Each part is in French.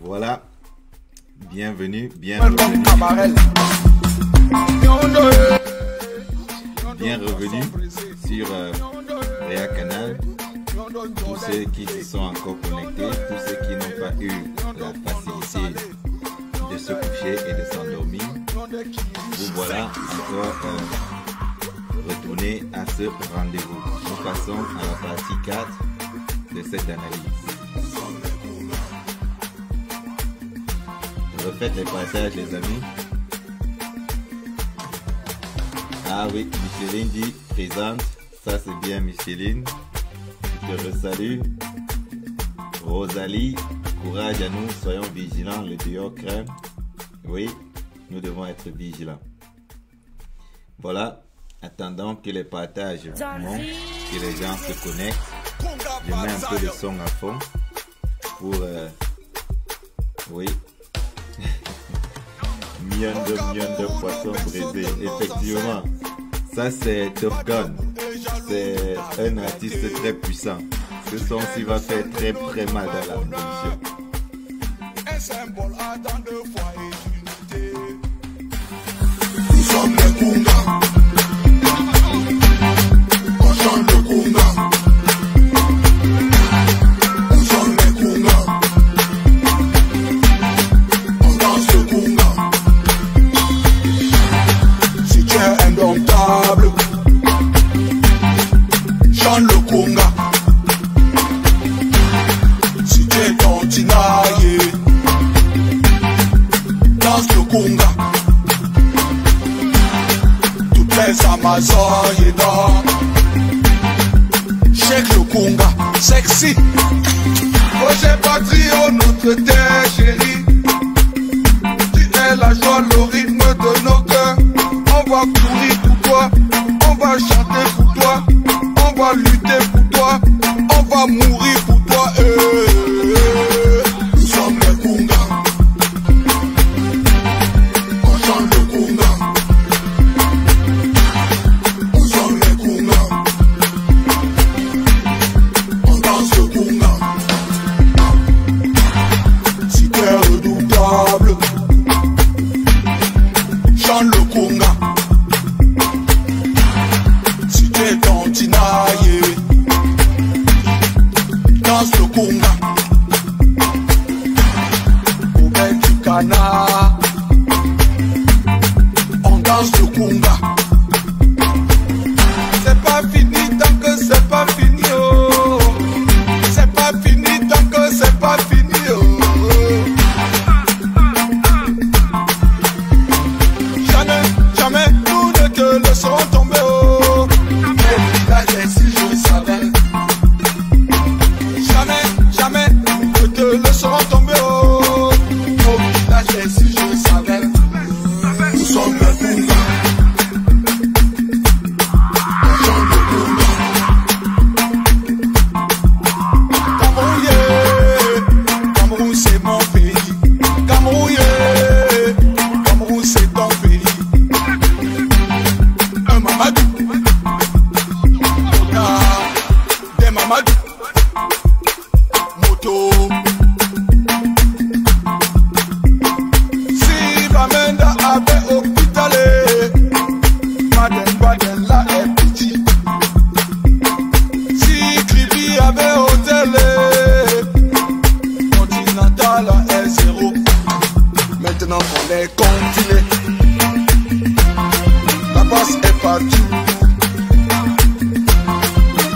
Voilà, bienvenue sur Réa Canal. Tous ceux qui se sont encore connectés, tous ceux qui n'ont pas eu la facilité de se coucher et de s'endormir, vous voilà encore retourner à ce rendez-vous. Nous passons à la partie 4 de cette analyse. Refaites les partages, les amis. Ah oui, Micheline dit présente. Ça c'est bien, Micheline. Je te resalue. Rosalie, courage à nous, soyons vigilants. Le dehors crème. Oui, nous devons être vigilants. Voilà, attendant que les partages montent, que les gens se connectent. Je mets un peu de son à fond pour oui. Million de poissons brisés. Effectivement, ça c'est Top Gun. C'est un artiste très puissant. Ce son-ci va faire très mal dans la production. Un symbole à tant de fois et d'unité. Nous sommes les Kunga. On chante le Kunga. Nous sommes les Kunga. On danse le Kunga. Si tu es indomptable, chante le Kunga. Si tu es tantinaillé, danse le Kunga. Toutes les Amazones et d'or, shake le Kunga, sexy. Projet Patrio, notre terre chérie. Tu es la joie, le rythme de nos cœurs. On va courir pour toi, on va chanter pour toi, on va lutter pour toi, on va mourir pour toi. Nous sommes les Kunga. On chante le Kunga. Nous sommes les Kunga. On danse le Kunga. Si t'es redoutable, chante le Kunga. Si tu es tantinaillé, danse le Kunga. Au bain du canard, on danse le Kunga. C'est pas fini tant que c'est pas fini, oh. C'est pas fini tant que c'est pas fini, oh. Jamais nous ne te laisserons tomber, oh. Mais si je savais, jamais nous ne te laisserons tomber, oh. Mais si je savais, nous sommes les Kunga. On chante le Kunga. Cameroun, yeah. Cameroun c'est mon pays. Cameroun, yeah. Cameroun c'est ton pays. Un Mamadou, des Mamadou, moto. Si Bamenda avait hôpitalé, Baden là est petit. Si Kribi avait hôtelé, Continental là est zéro. Maintenant on est continué. La passe est partout.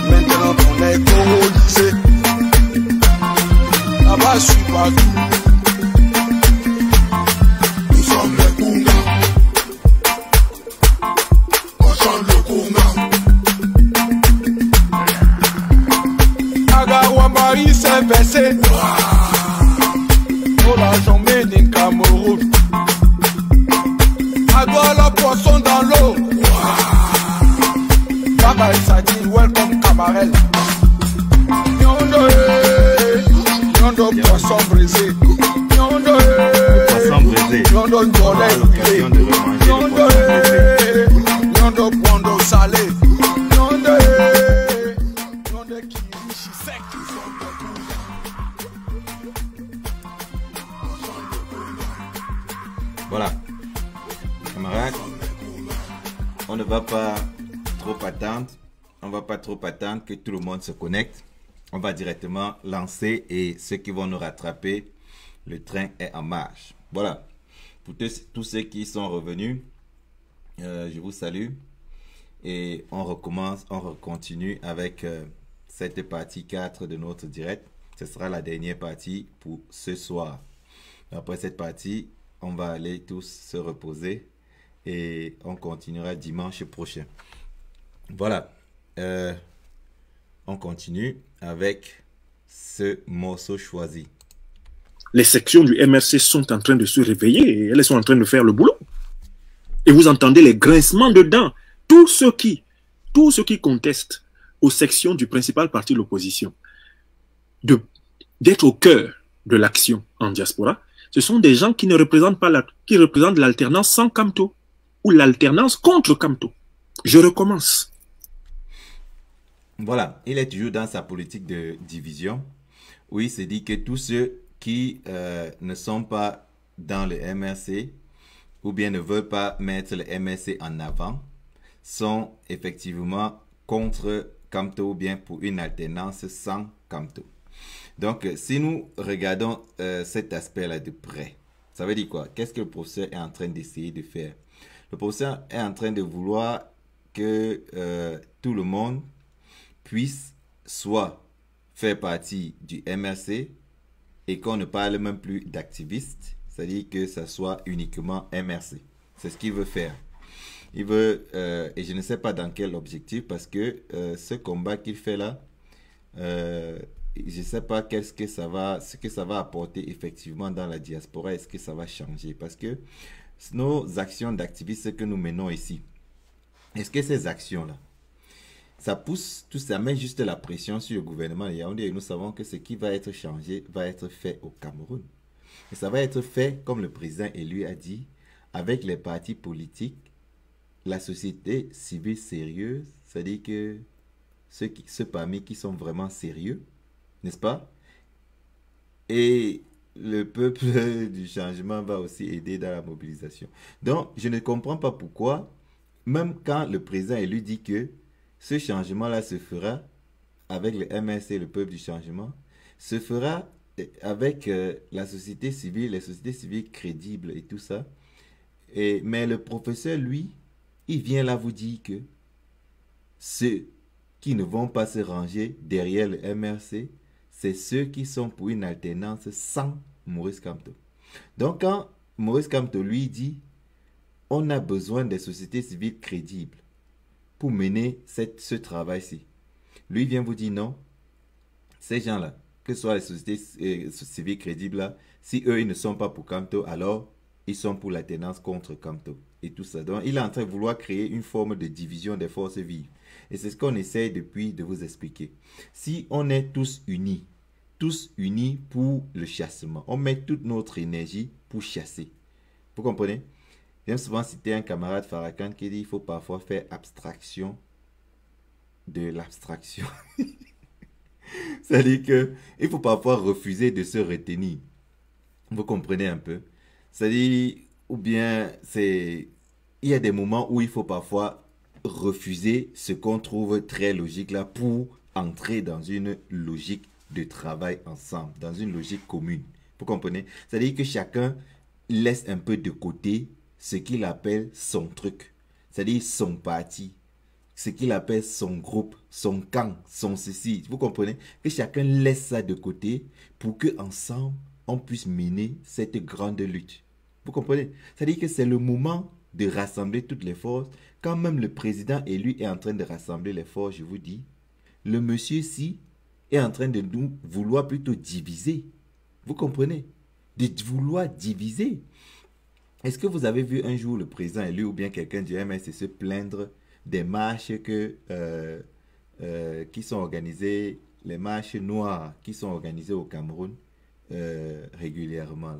Maintenant on est colonisé. Là-bas je suis partout. Nous sommes les Kunga. On chante le Kunga. Agawambari s'est versé. Oh la jambe d'un Cameroun. Agola poisson dans l'eau. Baba et Sadine, welcome Camarel. Nyondo poisson brisé. Nyondo l'occasion de remanger Nyondo pondo salé. Nyondo kirishi sec. Voilà, camarades, on ne va pas trop attendre. On va pas trop attendre que tout le monde se connecte. On va directement lancer et ceux qui vont nous rattraper, le train est en marche. Voilà, pour tous ceux qui sont revenus, je vous salue. Et on recommence, on continue avec cette partie 4 de notre direct. Ce sera la dernière partie pour ce soir. Après cette partie, on va aller tous se reposer et on continuera dimanche prochain. Voilà, on continue avec ce morceau choisi. Les sections du MRC sont en train de se réveiller et elles sont en train de faire le boulot. Et vous entendez les grincements dedans. Tous ceux qui contestent aux sections du principal parti de l'opposition d'être au cœur de l'action en diaspora, ce sont des gens qui ne représentent pas qui représentent l'alternance sans Kamto ou l'alternance contre Kamto. Je recommence. Voilà, il est toujours dans sa politique de division où il se dit que tous ceux qui ne sont pas dans le MRC ou bien ne veulent pas mettre le MRC en avant sont effectivement contre Kamto ou bien pour une alternance sans Kamto. Donc, si nous regardons cet aspect-là de près, ça veut dire quoi? Qu'est-ce que le professeur est en train d'essayer de faire? Le professeur est en train de vouloir que tout le monde puisse soit faire partie du MRC et qu'on ne parle même plus d'activistes, c'est-à-dire que ça soit uniquement MRC. C'est ce qu'il veut faire. Il veut, et je ne sais pas dans quel objectif, parce que ce combat qu'il fait là, je ne sais pas ce que ça va apporter effectivement dans la diaspora. Est-ce que ça va changer? Parce que nos actions d'activistes que nous menons ici, est-ce que ces actions-là, ça pousse, ça met juste la pression sur le gouvernement de Yaoundé et nous savons que ce qui va être changé va être fait au Cameroun. Et ça va être fait, comme le président élu a dit, avec les partis politiques, la société civile sérieuse, c'est-à-dire que ceux parmi qui sont vraiment sérieux, n'est-ce pas? Et le peuple du changement va aussi aider dans la mobilisation. Donc, je ne comprends pas pourquoi, même quand le président élu dit que ce changement-là se fera avec le MRC, le peuple du changement, se fera avec la société civile, les sociétés civiles crédibles et tout ça. Mais le professeur, lui, il vient là vous dire que ceux qui ne vont pas se ranger derrière le MRC, c'est ceux qui sont pour une alternance sans Maurice Kamto. Donc quand Maurice Kamto lui dit, on a besoin des sociétés civiles crédibles pour mener ce travail-ci. Lui vient vous dire non, ces gens-là, que ce soit les sociétés civiles crédibles là, si eux ils ne sont pas pour Kamto, alors ils sont pour l'alternance contre Kamto et tout ça. Donc il est en train de vouloir créer une forme de division des forces vives. Et c'est ce qu'on essaye depuis de vous expliquer. Si on est tous unis pour le chassement, on met toute notre énergie pour chasser. Vous comprenez? J'aime souvent citer un camarade Farrakhan qui dit qu'il faut parfois faire abstraction de l'abstraction. C'est-à-dire qu'il faut parfois refuser de se retenir. Vous comprenez un peu? C'est-à-dire, ou bien, il y a des moments où il faut parfois refuser ce qu'on trouve très logique là pour entrer dans une logique de travail ensemble, dans une logique commune. Vous comprenez? C'est-à-dire que chacun laisse un peu de côté ce qu'il appelle son truc, c'est-à-dire son parti, ce qu'il appelle son groupe, son camp, son ceci. Vous comprenez? Que chacun laisse ça de côté pour que ensemble on puisse mener cette grande lutte. Vous comprenez? C'est-à-dire que c'est le moment de rassembler toutes les forces. Quand même le président élu est en train de rassembler les forces, je vous dis, le monsieur-ci est en train de nous vouloir plutôt diviser. Vous comprenez? De vouloir diviser. Est-ce que vous avez vu un jour le président élu ou bien quelqu'un du MRC se plaindre des marches qui sont organisées, les marches noires qui sont organisées au Cameroun régulièrement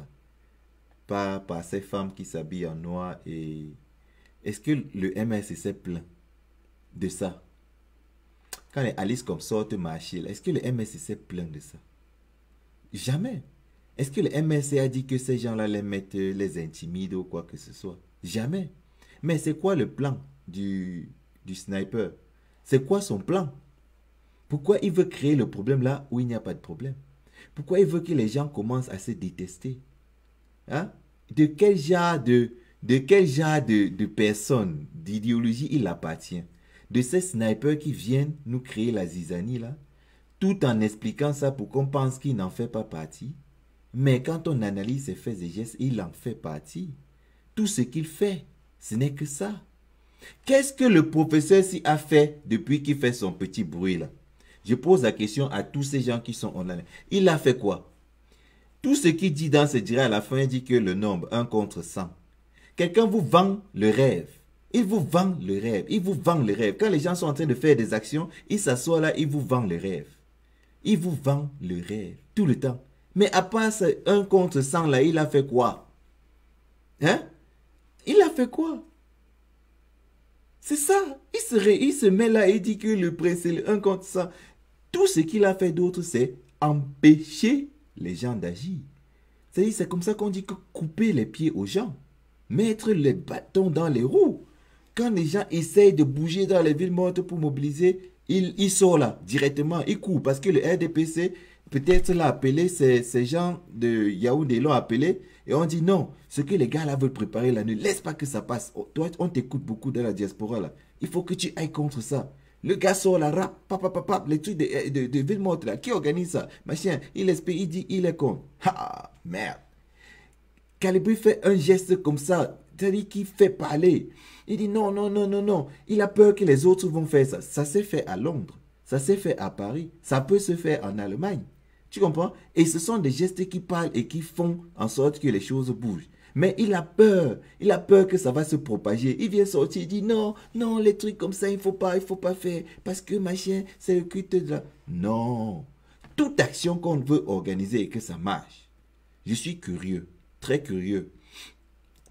là, par ces femmes qui s'habillent en noir? Et est-ce que le MRC s'est plaint de ça? Quand les Alice comme sortent marcher, est-ce que le MRC s'est plaint de ça? Jamais. Est-ce que le MRC a dit que ces gens-là les mettent, les intimident ou quoi que ce soit? Jamais. Mais c'est quoi le plan du sniper? C'est quoi son plan? Pourquoi il veut créer le problème là où il n'y a pas de problème? Pourquoi il veut que les gens commencent à se détester? Hein? De quel genre de personnes, d'idéologie il appartient? De ces snipers qui viennent nous créer la zizanie là, tout en expliquant ça pour qu'on pense qu'il n'en fait pas partie. Mais quand on analyse ses faits et gestes, il en fait partie. Tout ce qu'il fait, ce n'est que ça. Qu'est-ce que le professeur si a fait depuis qu'il fait son petit bruit là? Je pose la question à tous ces gens qui sont online. Il a fait quoi? Tout ce qu'il dit dans ce direct à la fin, il dit que le nombre 1 contre 100. Quelqu'un vous vend le rêve. Il vous vend le rêve. Il vous vend le rêve. Quand les gens sont en train de faire des actions, il s'assoit là, il vous vend le rêve. Il vous vend le rêve tout le temps. Mais à part ce 1 contre 100 là, il a fait quoi? Hein? Il a fait quoi? C'est ça. Il se met là et dit que le prêt, c'est le 1 contre 100. Tout ce qu'il a fait d'autre, c'est empêcher les gens d'agir. C'est-à-dire, c'est comme ça qu'on dit que couper les pieds aux gens. Mettre les bâtons dans les roues. Quand les gens essayent de bouger dans les villes mortes pour mobiliser, il sort là, directement, il court. Parce que le RDPC, peut-être l'a appelé, ces gens de Yaoundé l'ont appelé. Et on dit non, ce que les gars là veulent préparer là, ne laisse pas que ça passe. Oh, toi, on t'écoute beaucoup dans la diaspora là. Il faut que tu ailles contre ça. Le gars sort la rap, papa, les trucs de ville morte là. Qui organise ça? Machin, il espère, il dit, il est con. Ah, merde. Calibri fait un geste comme ça, c'est-à-dire qu'il fait parler. Il dit non, non, non, non, non. Il a peur que les autres vont faire ça. Ça s'est fait à Londres, ça s'est fait à Paris, ça peut se faire en Allemagne. Tu comprends? Et ce sont des gestes qui parlent et qui font en sorte que les choses bougent. Mais il a peur que ça va se propager. Il vient sortir, il dit non, non, les trucs comme ça, il faut pas faire. Parce que machin, c'est le culte de la... Non. Toute action qu'on veut organiser et que ça marche, je suis curieux, très curieux,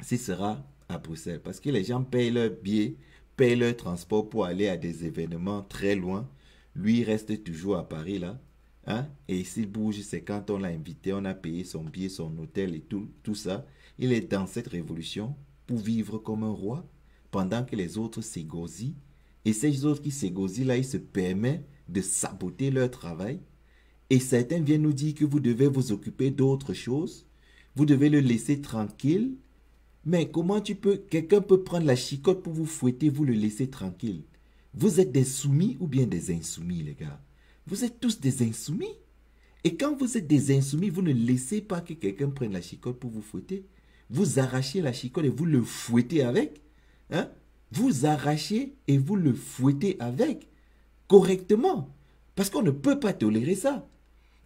si ce sera à Bruxelles. Parce que les gens payent leur billet, payent leur transport pour aller à des événements très loin. Lui, il reste toujours à Paris là. Hein? Et s'il bouge, c'est quand on l'a invité, on a payé son billet, son hôtel et tout ça. Il est dans cette révolution pour vivre comme un roi, pendant que les autres s'égosillent. Et ces autres qui s'égosillent là, ils se permettent de saboter leur travail. Et certains viennent nous dire que vous devez vous occuper d'autres choses. Vous devez le laisser tranquille. Mais comment quelqu'un peut prendre la chicotte pour vous fouetter, vous le laisser tranquille? Vous êtes des soumis ou bien des insoumis, les gars? Vous êtes tous des insoumis. Et quand vous êtes des insoumis, vous ne laissez pas que quelqu'un prenne la chicotte pour vous fouetter. Vous arrachez la chicotte et vous le fouettez avec. Hein? Vous arrachez et vous le fouettez avec. Correctement. Parce qu'on ne peut pas tolérer ça.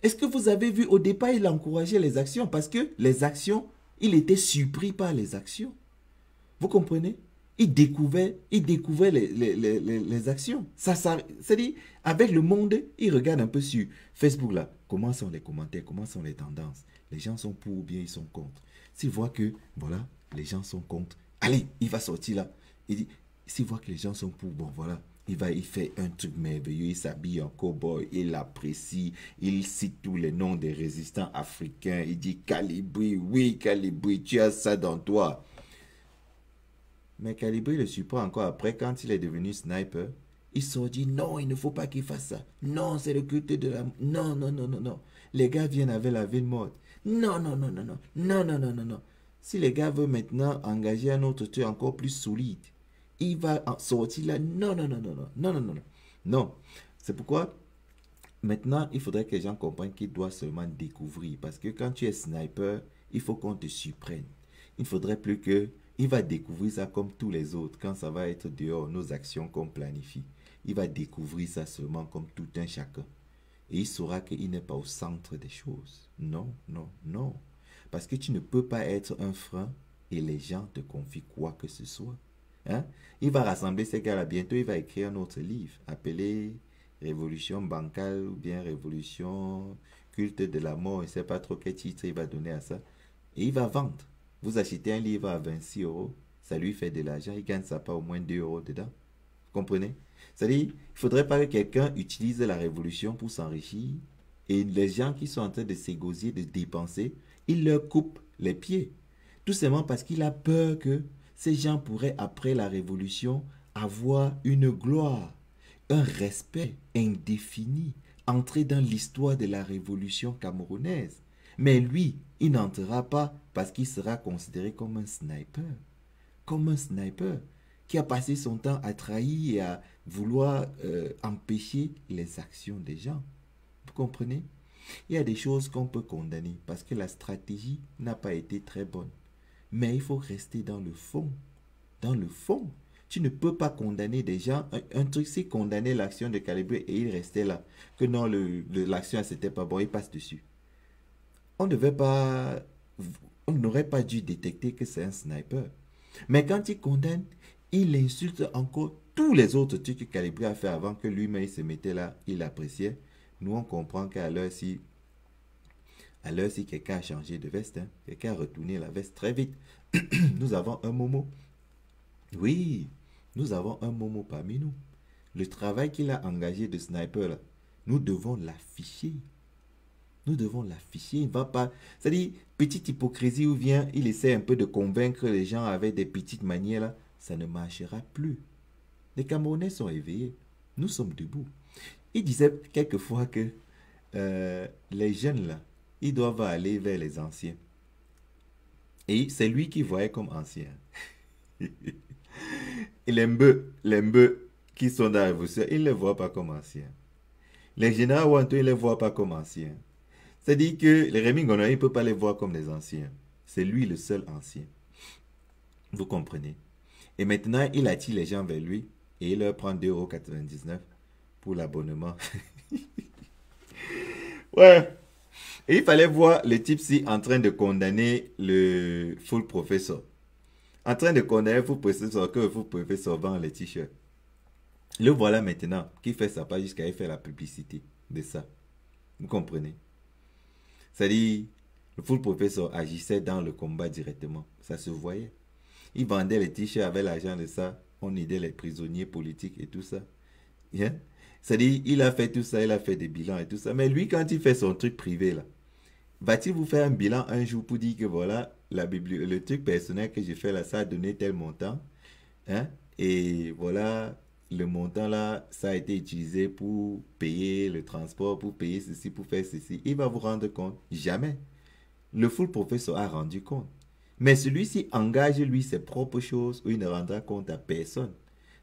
Est-ce que vous avez vu au départ, il encourageait les actions? Parce que les actions, il était surpris par les actions. Vous comprenez? Il découvrait les actions. C'est-à-dire, avec le monde, il regarde un peu sur Facebook là. Comment sont les commentaires? Comment sont les tendances? Les gens sont pour ou bien ils sont contre? S'il voit que, voilà, les gens sont contre, allez, il va sortir là. Il dit, s'il voit que les gens sont pour, bon voilà, il fait un truc merveilleux, il s'habille en cow-boy, il apprécie, il cite tous les noms des résistants africains, il dit, Calibri, oui, Calibri, tu as ça dans toi. Mais Calibri le supporte encore après, quand il est devenu sniper, il se dit non, il ne faut pas qu'il fasse ça. Non, c'est le culte de la... Non, non, non, non, non. Les gars viennent avec la ville morte. Non, non, non, non, non, non, non, non, non, non. Si les gars veulent maintenant engager un autre tueur encore plus solide, il va sortir là. Non, non, non, non, non, non, non, non, non. Non. C'est pourquoi maintenant, il faudrait que les gens comprennent qu'ils doivent seulement découvrir. Parce que quand tu es sniper, il faut qu'on te surprenne. Il ne faudrait plus que... Il va découvrir ça comme tous les autres. Quand ça va être dehors, nos actions qu'on planifie. Il va découvrir ça seulement comme tout un chacun. Et il saura qu'il n'est pas au centre des choses. Non, non, non. Parce que tu ne peux pas être un frein et les gens te confient quoi que ce soit. Hein? Il va rassembler ces gars-là. Bientôt, il va écrire un autre livre appelé Révolution bancale ou bien Révolution culte de la mort. Il ne sait pas trop quel titre il va donner à ça. Et il va vendre. Vous achetez un livre à 26 €, ça lui fait de l'argent, il gagne ça pas au moins 2 € dedans. Vous comprenez? C'est-à-dire, il ne faudrait pas que quelqu'un utilise la révolution pour s'enrichir Et les gens qui sont en train de s'égosier, de dépenser, il leur coupe les pieds. Tout simplement parce qu'il a peur que ces gens pourraient, après la révolution, avoir une gloire, un respect indéfini, entrer dans l'histoire de la révolution camerounaise. Mais lui, il n'entrera pas parce qu'il sera considéré comme un sniper. Comme un sniper qui a passé son temps à trahir et à vouloir empêcher les actions des gens. Vous comprenez? Il y a des choses qu'on peut condamner parce que la stratégie n'a pas été très bonne. Mais il faut rester dans le fond. Dans le fond. Tu ne peux pas condamner des gens. Un truc, c'est condamner l'action de Calibré et il restait là. Que non, l'action, c'était pas bon, il passe dessus. On n'aurait pas dû détecter que c'est un sniper. Mais quand il condamne, il insulte encore tous les autres trucs que Calibré a fait avant que lui-même il se mettait là, il appréciait. Nous, on comprend qu'à l'heure si quelqu'un a changé de veste, hein, quelqu'un a retourné la veste très vite. Nous avons un Momo. Oui, nous avons un Momo parmi nous. Le travail qu'il a engagé de sniper, là, nous devons l'afficher. Nous devons l'afficher. Il ne va pas... C'est-à-dire, petite hypocrisie où vient, il essaie un peu de convaincre les gens avec des petites manières, là, ça ne marchera plus. Les Camerounais sont éveillés. Nous sommes debout. Il disait quelquefois que les jeunes, là, ils doivent aller vers les anciens. Et c'est lui qui voyait comme ancien. Et les mbeux qui sont dans la révolution, ils ne les voient pas comme anciens. Les généraux Wanto, ils ne les voient pas comme anciens. C'est-à-dire que les Rémi Ngono, il ne peut pas les voir comme des anciens. C'est lui le seul ancien. Vous comprenez? Et maintenant, il attire les gens vers lui et il leur prend 2,99 € pour l'abonnement. Ouais. Et il fallait voir le type-ci en train de condamner le full professor. En train de condamner le full professor, que le full professor vend les t-shirts. Le voilà maintenant qui fait sa page jusqu'à faire la publicité de ça. Vous comprenez? C'est-à-dire, le full professor agissait dans le combat directement. Ça se voyait. Il vendait les t-shirts avec l'argent de ça. On aidait les prisonniers politiques et tout ça. Yeah? C'est-à-dire, il a fait tout ça, il a fait des bilans et tout ça. Mais lui, quand il fait son truc privé, là, va-t-il vous faire un bilan un jour pour dire que voilà, le truc personnel que j'ai fait là, ça a donné tel montant. Hein? Et voilà, le montant là, ça a été utilisé pour payer le transport, pour payer ceci, pour faire ceci. Il va vous rendre compte? Jamais. Le full professor a rendu compte. Mais celui-ci engage, lui, ses propres choses où il ne rendra compte à personne.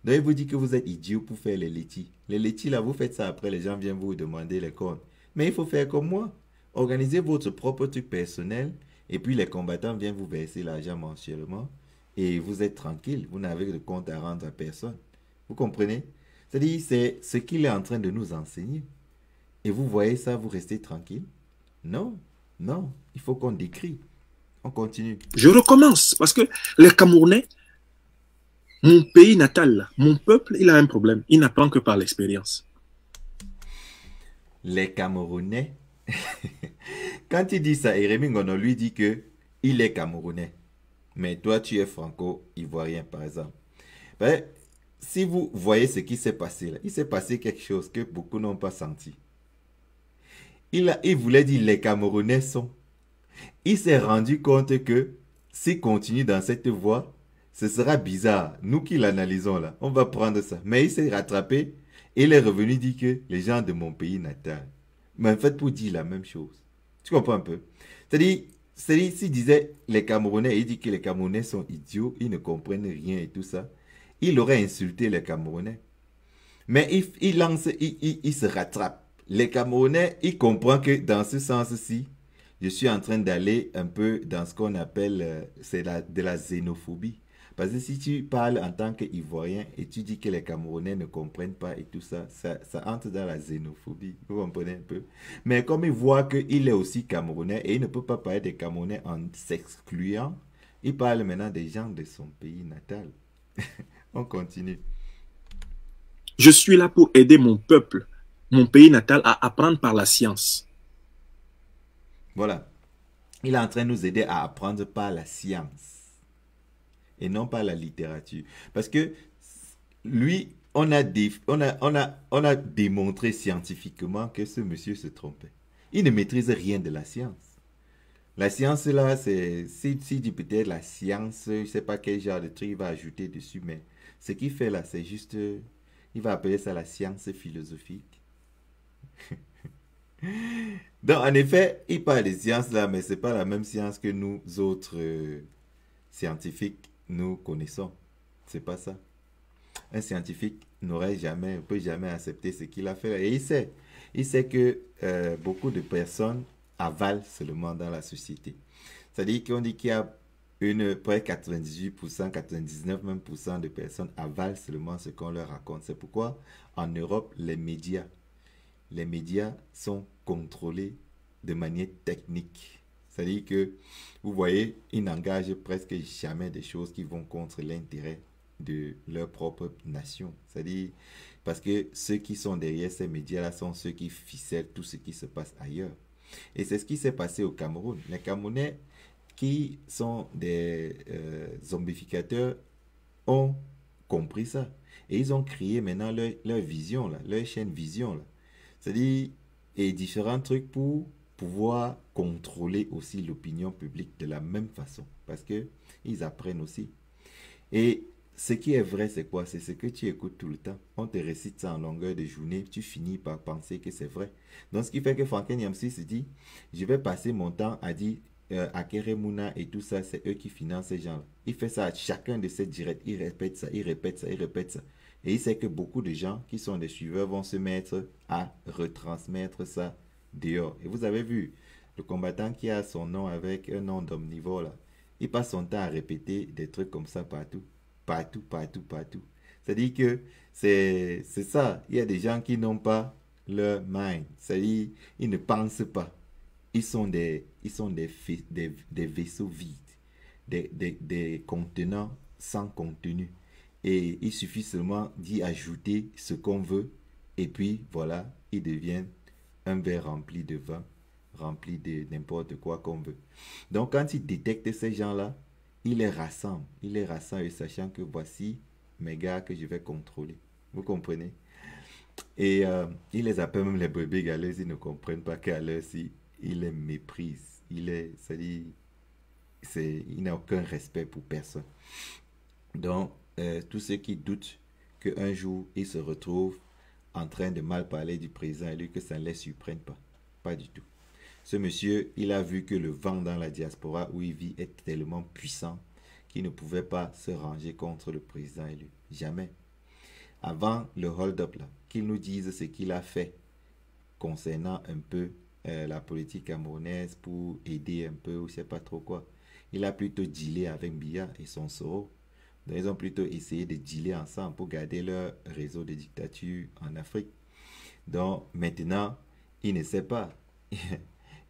Donc, il vous dit que vous êtes idiot pour faire les laitiers. Les laitiers, là, vous faites ça après, les gens viennent vous demander les comptes. Mais il faut faire comme moi. Organisez votre propre truc personnel et puis les combattants viennent vous verser l'argent mensuellement et vous êtes tranquille. Vous n'avez de compte à rendre à personne. Vous comprenez? C'est-à-dire, c'est ce qu'il est en train de nous enseigner. Et vous voyez ça, vous restez tranquille? Non, non, il faut qu'on décrit. On continue. Je recommence parce que les Camerounais, mon pays natal, mon peuple, il a un problème. Il n'apprend que par l'expérience. Les Camerounais, quand il dit ça, Rémi Ngono lui dit que il est Camerounais. Mais toi, tu es franco-ivoirien, par exemple. Ben, si vous voyez ce qui s'est passé là, il s'est passé quelque chose que beaucoup n'ont pas senti. Il voulait dire les Camerounais sont. Il s'est rendu compte que s'il continue dans cette voie, ce sera bizarre. Nous qui l'analysons là, on va prendre ça. Mais il s'est rattrapé et il est revenu dire que les gens de mon pays natal. Mais en fait, pour dire la même chose. Tu comprends un peu? C'est-à-dire, s'il disait les Camerounais, il dit que les Camerounais sont idiots, ils ne comprennent rien et tout ça, il aurait insulté les Camerounais. Mais il se rattrape. Les Camerounais, ils comprennent que dans ce sens-ci, je suis en train d'aller un peu dans ce qu'on appelle de la xénophobie. Parce que si tu parles en tant qu'Ivoirien et tu dis que les Camerounais ne comprennent pas et tout ça, ça entre dans la xénophobie. Vous comprenez un peu? Mais comme il voit qu'il est aussi Camerounais et il ne peut pas parler des Camerounais en s'excluant, il parle maintenant des gens de son pays natal. On continue. Je suis là pour aider mon peuple, mon pays natal, à apprendre par la science. Voilà. Il est en train de nous aider à apprendre par la science. Et non par la littérature. Parce que lui, on a démontré scientifiquement que ce monsieur se trompait. Ils ne maîtrisent rien de la science. La science, là, c'est... Si dit peut-être la science, je ne sais pas quel genre de truc il va ajouter dessus, mais ce qu'il fait là, c'est juste... Il va appeler ça la science philosophique. Donc, en effet, il parle de science là, mais ce n'est pas la même science que nous autres scientifiques, nous connaissons. C'est pas ça. Un scientifique n'aurait jamais, ne peut jamais accepter ce qu'il a fait. Et il sait que beaucoup de personnes avalent seulement dans la société. C'est-à-dire qu'on dit qu'il y a près 98%, 99% même de personnes avalent seulement ce qu'on leur raconte. C'est pourquoi en Europe, les médias sont contrôlés de manière technique. C'est-à-dire que, vous voyez, ils n'engagent presque jamais des choses qui vont contre l'intérêt de leur propre nation. C'est-à-dire, parce que ceux qui sont derrière ces médias-là sont ceux qui ficellent tout ce qui se passe ailleurs. Et c'est ce qui s'est passé au Cameroun. Les Camerounais qui sont des zombificateurs ont compris ça. Et ils ont créé maintenant leur vision, là, leur chaîne vision. C'est-à-dire, et différents trucs pour pouvoir contrôler aussi l'opinion publique de la même façon. Parce que ils apprennent aussi. Et ce qui est vrai, c'est quoi? C'est ce que tu écoutes tout le temps. On te récite ça en longueur de journée, tu finis par penser que c'est vrai. Donc, ce qui fait que Franklin Yamsi se dit, je vais passer mon temps à dire, à Keremuna et tout ça, c'est eux qui financent ces gens-là. Il fait ça à chacun de ses directs, il répète ça, il répète ça, il répète ça. Et il sait que beaucoup de gens qui sont des suiveurs vont se mettre à retransmettre ça dehors. Et vous avez vu, le combattant qui a son nom avec un nom d'omnivore, là, il passe son temps à répéter des trucs comme ça partout. Partout, partout, partout. C'est-à-dire que c'est ça. Il y a des gens qui n'ont pas leur mind. C'est-à-dire ils ne pensent pas. Ils sont des vaisseaux vides. Des contenants sans contenu. Et il suffit seulement d'y ajouter ce qu'on veut. Et puis, voilà, ils deviennent un verre rempli de vin, rempli de n'importe quoi qu'on veut. Donc, quand ils détectent ces gens-là, ils les rassemblent. Ils les rassemblent, sachant que voici mes gars que je vais contrôler. Vous comprenez? Et ils les appellent même les brebis galeuses. Ils ne comprennent pas qu'à l'heure, si ils les méprisent. C'est-à-dire, il n'a aucun respect pour personne. Donc, tous ceux qui doutent qu'un jour, ils se retrouvent en train de mal parler du président élu, que ça ne les surprenne pas. Pas du tout. Ce monsieur, il a vu que le vent dans la diaspora où il vit est tellement puissant qu'il ne pouvait pas se ranger contre le président élu. Jamais. Avant le hold-up, là, qu'il nous dise ce qu'il a fait concernant un peu la politique camerounaise pour aider un peu, ou je ne sais pas trop quoi. Il a plutôt dealé avec Biya et son Soro. Donc, ils ont plutôt essayé de dealer ensemble pour garder leur réseau de dictature en Afrique. Donc, maintenant, il ne sait pas.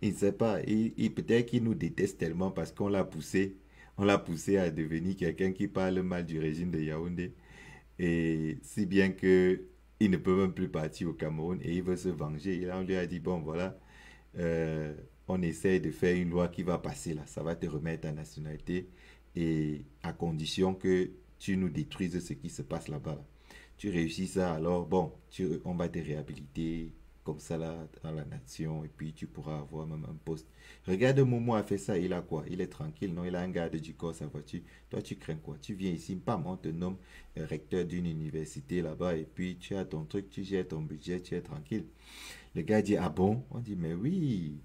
Il ne sait pas. Peut-être qu'il nous déteste tellement parce qu'on l'a poussé. On l'a poussé à devenir quelqu'un qui parle mal du régime de Yaoundé. Et si bien que il ne peut même plus partir au Cameroun et il veut se venger. Et là, on lui a dit, bon, voilà, on essaie de faire une loi qui va passer là. Ça va te remettre ta nationalité et à condition que tu nous détruises ce qui se passe là-bas. Là. Tu réussis ça, alors bon, on va te réhabiliter comme ça là dans la nation et puis tu pourras avoir même un poste. Regarde, Momo a fait ça, il a quoi? Il est tranquille, non? Il a un garde du corps, sa voiture. Toi, tu crains quoi? Tu viens ici, pam, on te nomme recteur d'une université là-bas et puis tu as ton truc, tu gères ton budget, tu es tranquille. Le gars dit, ah bon? On dit, mais oui,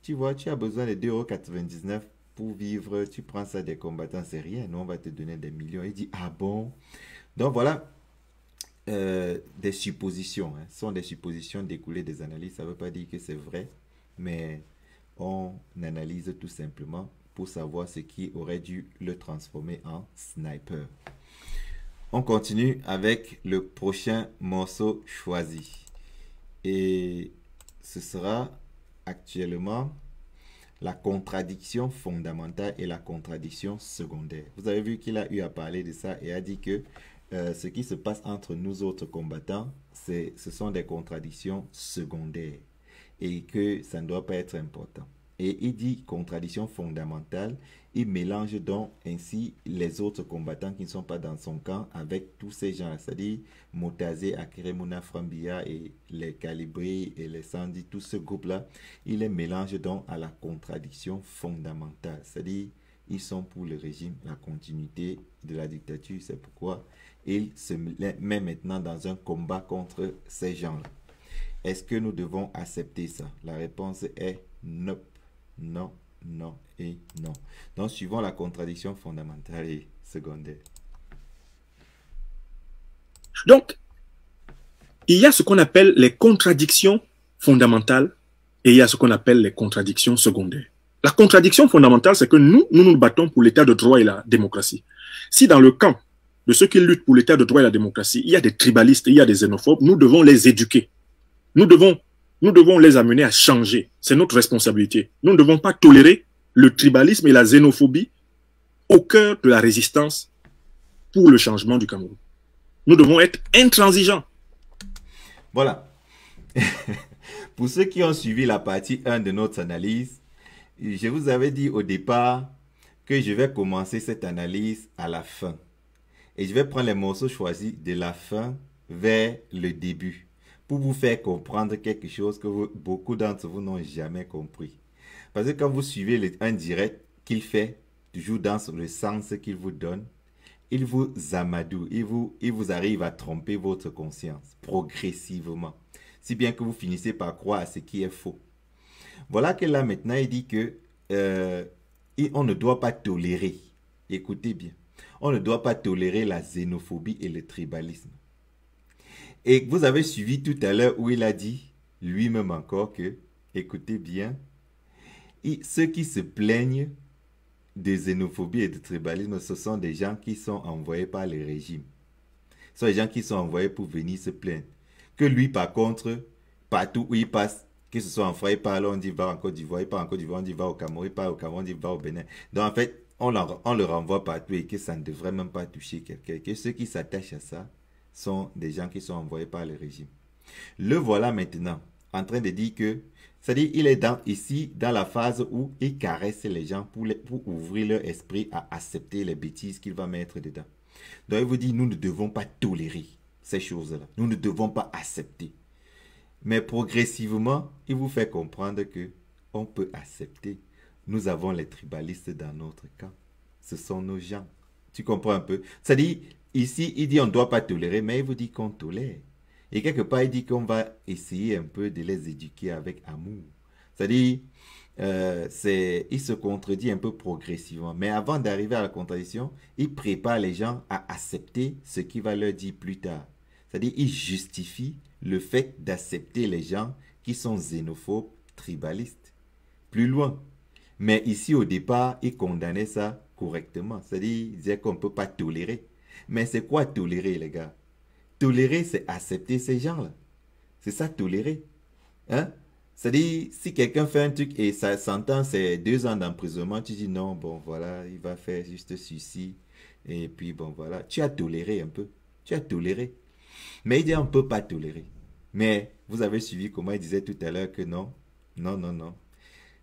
tu vois, tu as besoin de 2,99 € pour vivre, tu prends ça des combattants, c'est rien, nous on va te donner des millions. Il dit, ah bon? Donc voilà. Des suppositions, hein. Ce sont des suppositions découlées des analyses, ça ne veut pas dire que c'est vrai, mais on analyse tout simplement pour savoir ce qui aurait dû le transformer en sniper. On continue avec le prochain morceau choisi. Et ce sera actuellement la contradiction fondamentale et la contradiction secondaire. Vous avez vu qu'il a eu à parler de ça et a dit que ce qui se passe entre nous autres combattants, ce sont des contradictions secondaires et que ça ne doit pas être important. Et il dit contradiction fondamentale. Il mélange donc ainsi les autres combattants qui ne sont pas dans son camp avec tous ces gens, c'est-à-dire Motazé, Akeremuna, Frambia et les Calibri et les Sandi, tout ce groupe-là, il les mélange donc à la contradiction fondamentale. C'est-à-dire, ils sont pour le régime, la continuité de la dictature. C'est pourquoi il se met maintenant dans un combat contre ces gens-là. Est-ce que nous devons accepter ça? La réponse est non, non, non et non. Donc, suivons la contradiction fondamentale et secondaire. Donc, il y a ce qu'on appelle les contradictions fondamentales et il y a ce qu'on appelle les contradictions secondaires. La contradiction fondamentale, c'est que nous nous battons pour l'état de droit et la démocratie. Si dans le camp de ceux qui luttent pour l'état de droit et la démocratie, il y a des tribalistes, il y a des xénophobes, nous devons les éduquer. Nous devons les amener à changer. C'est notre responsabilité. Nous ne devons pas tolérer le tribalisme et la xénophobie au cœur de la résistance pour le changement du Cameroun. Nous devons être intransigeants. Voilà. Pour ceux qui ont suivi la partie 1 de notre analyse, je vous avais dit au départ que je vais commencer cette analyse à la fin. Et je vais prendre les morceaux choisis de la fin vers le début pour vous faire comprendre quelque chose que beaucoup d'entre vous n'ont jamais compris. Parce que quand vous suivez un direct qu'il fait, toujours dans le sens qu'il vous donne, il vous amadoue, il vous arrive à tromper votre conscience progressivement. Si bien que vous finissez par croire à ce qui est faux. Voilà que là maintenant il dit que on ne doit pas tolérer, écoutez bien, on ne doit pas tolérer la xénophobie et le tribalisme. Et vous avez suivi tout à l'heure où il a dit lui-même encore que, écoutez bien, ceux qui se plaignent de xénophobie et de tribalisme, ce sont des gens qui sont envoyés par le régime. Ce sont des gens qui sont envoyés pour venir se plaindre. Que lui, par contre, partout où il passe, que ce soit en France, il parle, on dit va en Côte d'Ivoire, il part en Côte d'Ivoire, on dit va au Cameroun, il part au Cameroun, on dit va au Bénin. Donc en fait, on le renvoie partout et que ça ne devrait même pas toucher quelqu'un. Que ceux qui s'attachent à ça sont des gens qui sont envoyés par le régime. Le voilà maintenant en train de dire que, c'est-à-dire il est ici dans la phase où il caresse les gens pour ouvrir leur esprit à accepter les bêtises qu'il va mettre dedans. Donc il vous dit, nous ne devons pas tolérer ces choses-là. Nous ne devons pas accepter. Mais progressivement, il vous fait comprendre que on peut accepter. Nous avons les tribalistes dans notre camp. Ce sont nos gens. Tu comprends un peu? C'est-à-dire, ici, il dit on ne doit pas tolérer, mais il vous dit qu'on tolère. Et quelque part, il dit qu'on va essayer un peu de les éduquer avec amour. C'est-à-dire, il se contredit un peu progressivement. Mais avant d'arriver à la contradiction, il prépare les gens à accepter ce qu'il va leur dire plus tard. C'est-à-dire, il justifie le fait d'accepter les gens qui sont xénophobes, tribalistes. Plus loin. Mais ici, au départ, il condamnait ça correctement. C'est-à-dire, il disait qu'on ne peut pas tolérer. Mais c'est quoi tolérer, les gars? Tolérer, c'est accepter ces gens-là. C'est ça, tolérer. Hein? C'est-à-dire, si quelqu'un fait un truc et ça s'entend, c'est 2 ans d'emprisonnement, tu dis non, bon, voilà, il va faire juste ceci. Et puis, bon, voilà. Tu as toléré un peu. Tu as toléré. Mais il dit, on ne peut pas tolérer. Mais vous avez suivi comment il disait tout à l'heure que non, non, non, non.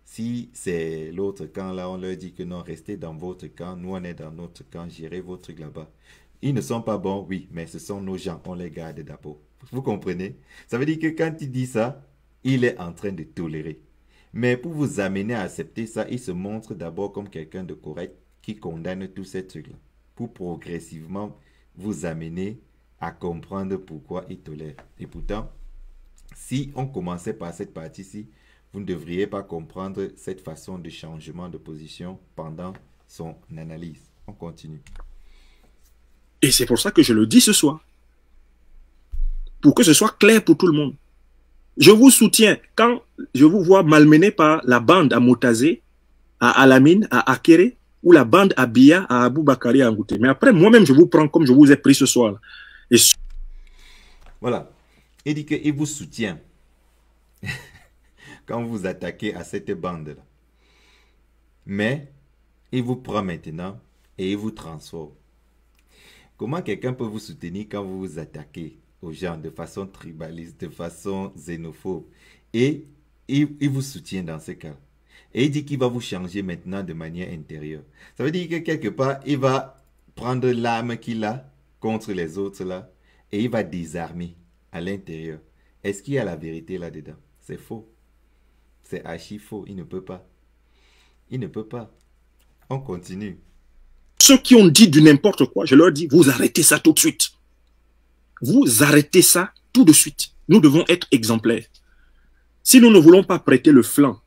Si c'est l'autre camp, là, on leur dit que non, restez dans votre camp, nous, on est dans notre camp, gérez vos trucs là-bas. Ils ne sont pas bons, oui, mais ce sont nos gens, on les garde d'abord. Vous comprenez? Ça veut dire que quand il dit ça, il est en train de tolérer. Mais pour vous amener à accepter ça, il se montre d'abord comme quelqu'un de correct qui condamne tous ces trucs-là. Pour progressivement vous amener à comprendre pourquoi il tolère. Et pourtant, si on commençait par cette partie-ci, vous ne devriez pas comprendre cette façon de changement de position pendant son analyse. On continue. Et c'est pour ça que je le dis ce soir. Pour que ce soit clair pour tout le monde. Je vous soutiens quand je vous vois malmené par la bande à Motazé, à Alamine, à Akere, ou la bande à Bia, à Abou Bakari, à Ngouté. Mais après, moi-même, je vous prends comme je vous ai pris ce soir. Et... Voilà. Il dit qu'il vous soutient quand vous vous attaquez à cette bande-là. Mais, il vous prend maintenant et il vous transforme. Comment quelqu'un peut vous soutenir quand vous vous attaquez aux gens de façon tribaliste, de façon xénophobe? Et il vous soutient dans ce cas. Et il dit qu'il va vous changer maintenant de manière intérieure. Ça veut dire que quelque part, il va prendre l'arme qu'il a contre les autres là et il va désarmer à l'intérieur. Est-ce qu'il y a la vérité là-dedans? C'est faux. C'est archi faux. Il ne peut pas. Il ne peut pas. On continue. Ceux qui ont dit du n'importe quoi, je leur dis, vous arrêtez ça tout de suite. Vous arrêtez ça tout de suite. Nous devons être exemplaires. Si nous ne voulons pas prêter le flanc,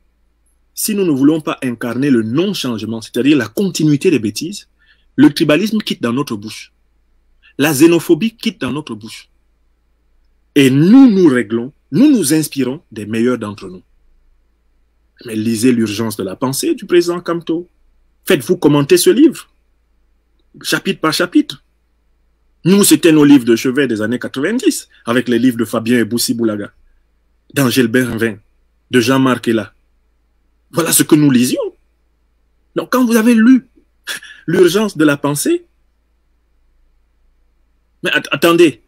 si nous ne voulons pas incarner le non-changement, c'est-à-dire la continuité des bêtises, le tribalisme quitte dans notre bouche. La xénophobie quitte dans notre bouche. Et nous nous réglons, nous nous inspirons des meilleurs d'entre nous. Mais lisez l'urgence de la pensée du président Kamto. Faites-vous commenter ce livre, chapitre par chapitre. Nous, c'était nos livres de chevet des années 90, avec les livres de Fabien Eboussi Boulaga, d'Angèle Benvin, de Jean-Marc Ella. Voilà ce que nous lisions. Donc, quand vous avez lu l'urgence de la pensée, mais attendez,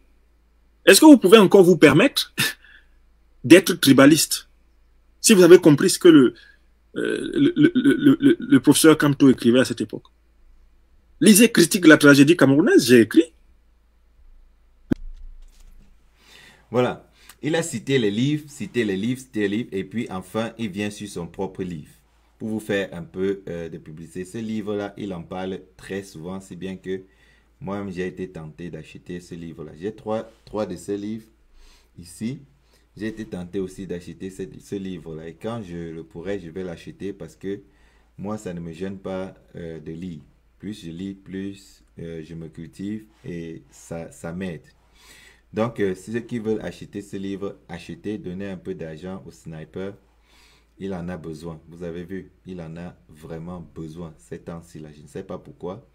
est-ce que vous pouvez encore vous permettre d'être tribaliste? Si vous avez compris ce que le professeur Kamto écrivait à cette époque. Lisez Critique de la tragédie camerounaise, j'ai écrit. Voilà. Il a cité les livres, et puis enfin, il vient sur son propre livre. Pour vous faire un peu de publicité. Ce livre-là, il en parle très souvent, si bien que moi-même, j'ai été tenté d'acheter ce livre-là. J'ai trois de ces livres ici. J'ai été tenté aussi d'acheter ce livre-là. Et quand je le pourrai, je vais l'acheter parce que moi, ça ne me gêne pas de lire. Plus je lis, plus je me cultive et ça m'aide. Donc, ceux qui veulent acheter ce livre, achetez, donnez un peu d'argent au sniper. Il en a besoin. Vous avez vu, il en a vraiment besoin ces temps-ci là. Je ne sais pas pourquoi.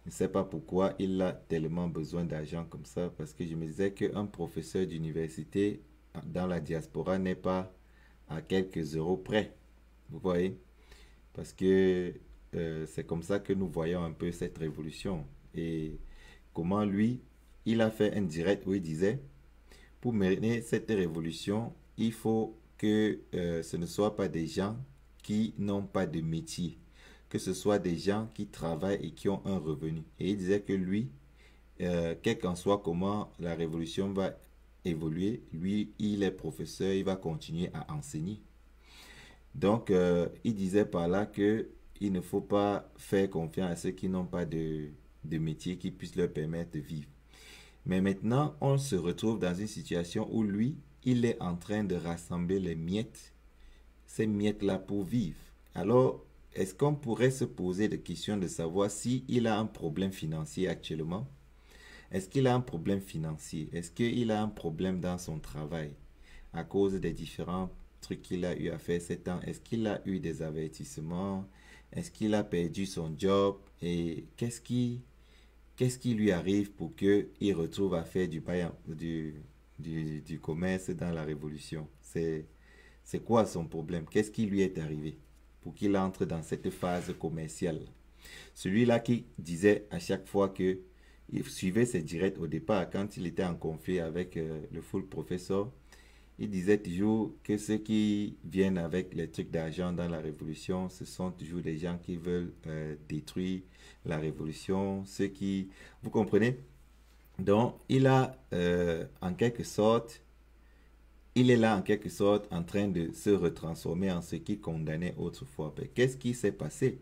Je ne sais pas pourquoi il a tellement besoin d'argent comme ça. Parce que je me disais qu'un professeur d'université dans la diaspora n'est pas à quelques euros près. Vous voyez? Parce que c'est comme ça que nous voyons un peu cette révolution. Et comment lui, il a fait un direct où il disait, pour mener cette révolution, il faut que ce ne soit pas des gens qui n'ont pas de métier, que ce soit des gens qui travaillent et qui ont un revenu. Et il disait que lui, quel qu'en soit comment la révolution va évoluer, lui, il est professeur, il va continuer à enseigner. Donc, il disait par là que il ne faut pas faire confiance à ceux qui n'ont pas de métier qui puisse leur permettre de vivre. Mais maintenant, on se retrouve dans une situation où lui, il est en train de rassembler les miettes, ces miettes-là pour vivre. Alors, est-ce qu'on pourrait se poser des questions de savoir s'il a un problème financier actuellement? Est-ce qu'il a un problème financier? Est-ce qu'il a un problème dans son travail à cause des différents trucs qu'il a eu à faire ces temps? Est-ce qu'il a eu des avertissements? Est-ce qu'il a perdu son job? Et qu'est-ce qui lui arrive pour qu'il retrouve à faire du commerce dans la révolution? C'est quoi son problème? Qu'est-ce qui lui est arrivé pour qu'il entre dans cette phase commerciale? Celui-là qui disait à chaque fois que il suivait ses directs au départ, quand il était en conflit avec le full professeur, il disait toujours que ceux qui viennent avec les trucs d'argent dans la révolution, ce sont toujours des gens qui veulent détruire la révolution, ceux qui... Vous comprenez? Donc, il a en quelque sorte, il est là en quelque sorte en train de se retransformer en ce qu'il condamnait autrefois. Qu'est-ce qui s'est passé?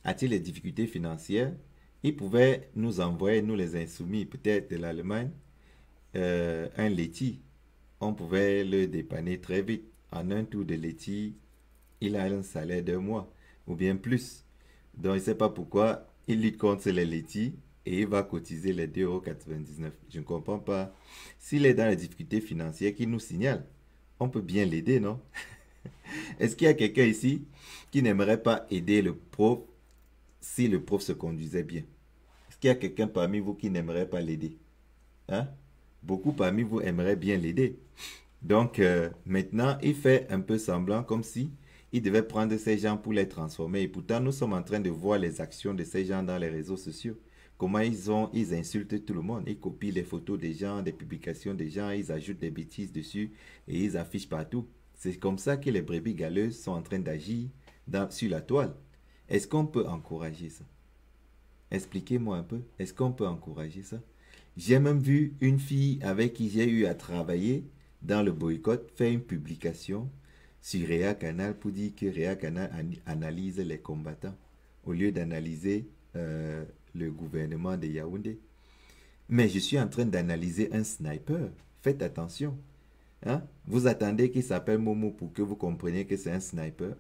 A-t-il des difficultés financières? Il pouvait nous envoyer, nous les insoumis, peut-être de l'Allemagne, un laitier. On pouvait le dépanner très vite. En un tour de laitier, il a un salaire d'un mois, ou bien plus. Donc, il ne sait pas pourquoi il lutte contre les laitiers et il va cotiser les 2,99 €. Je ne comprends pas. S'il est dans les difficultés financières qu'il nous signale, on peut bien l'aider, non? Est-ce qu'il y a quelqu'un ici qui n'aimerait pas aider le prof si le prof se conduisait bien? Est-ce qu'il y a quelqu'un parmi vous qui n'aimerait pas l'aider? Hein? Beaucoup parmi vous aimeraient bien l'aider. Donc, maintenant, il fait un peu semblant comme si il devait prendre ces gens pour les transformer. Et pourtant, nous sommes en train de voir les actions de ces gens dans les réseaux sociaux. Comment ils insultent tout le monde. Ils copient les photos des gens, des publications des gens, ils ajoutent des bêtises dessus et ils affichent partout. C'est comme ça que les brebis galeuses sont en train d'agir sur la toile. Est-ce qu'on peut encourager ça? Expliquez-moi un peu. Est-ce qu'on peut encourager ça? J'ai même vu une fille avec qui j'ai eu à travailler dans le boycott faire une publication sur Réa Canal pour dire que Réa Canal analyse les combattants au lieu d'analyser le gouvernement de Yaoundé. Mais je suis en train d'analyser un sniper. Faites attention. Hein? Vous attendez qu'il s'appelle Momo pour que vous compreniez que c'est un sniper.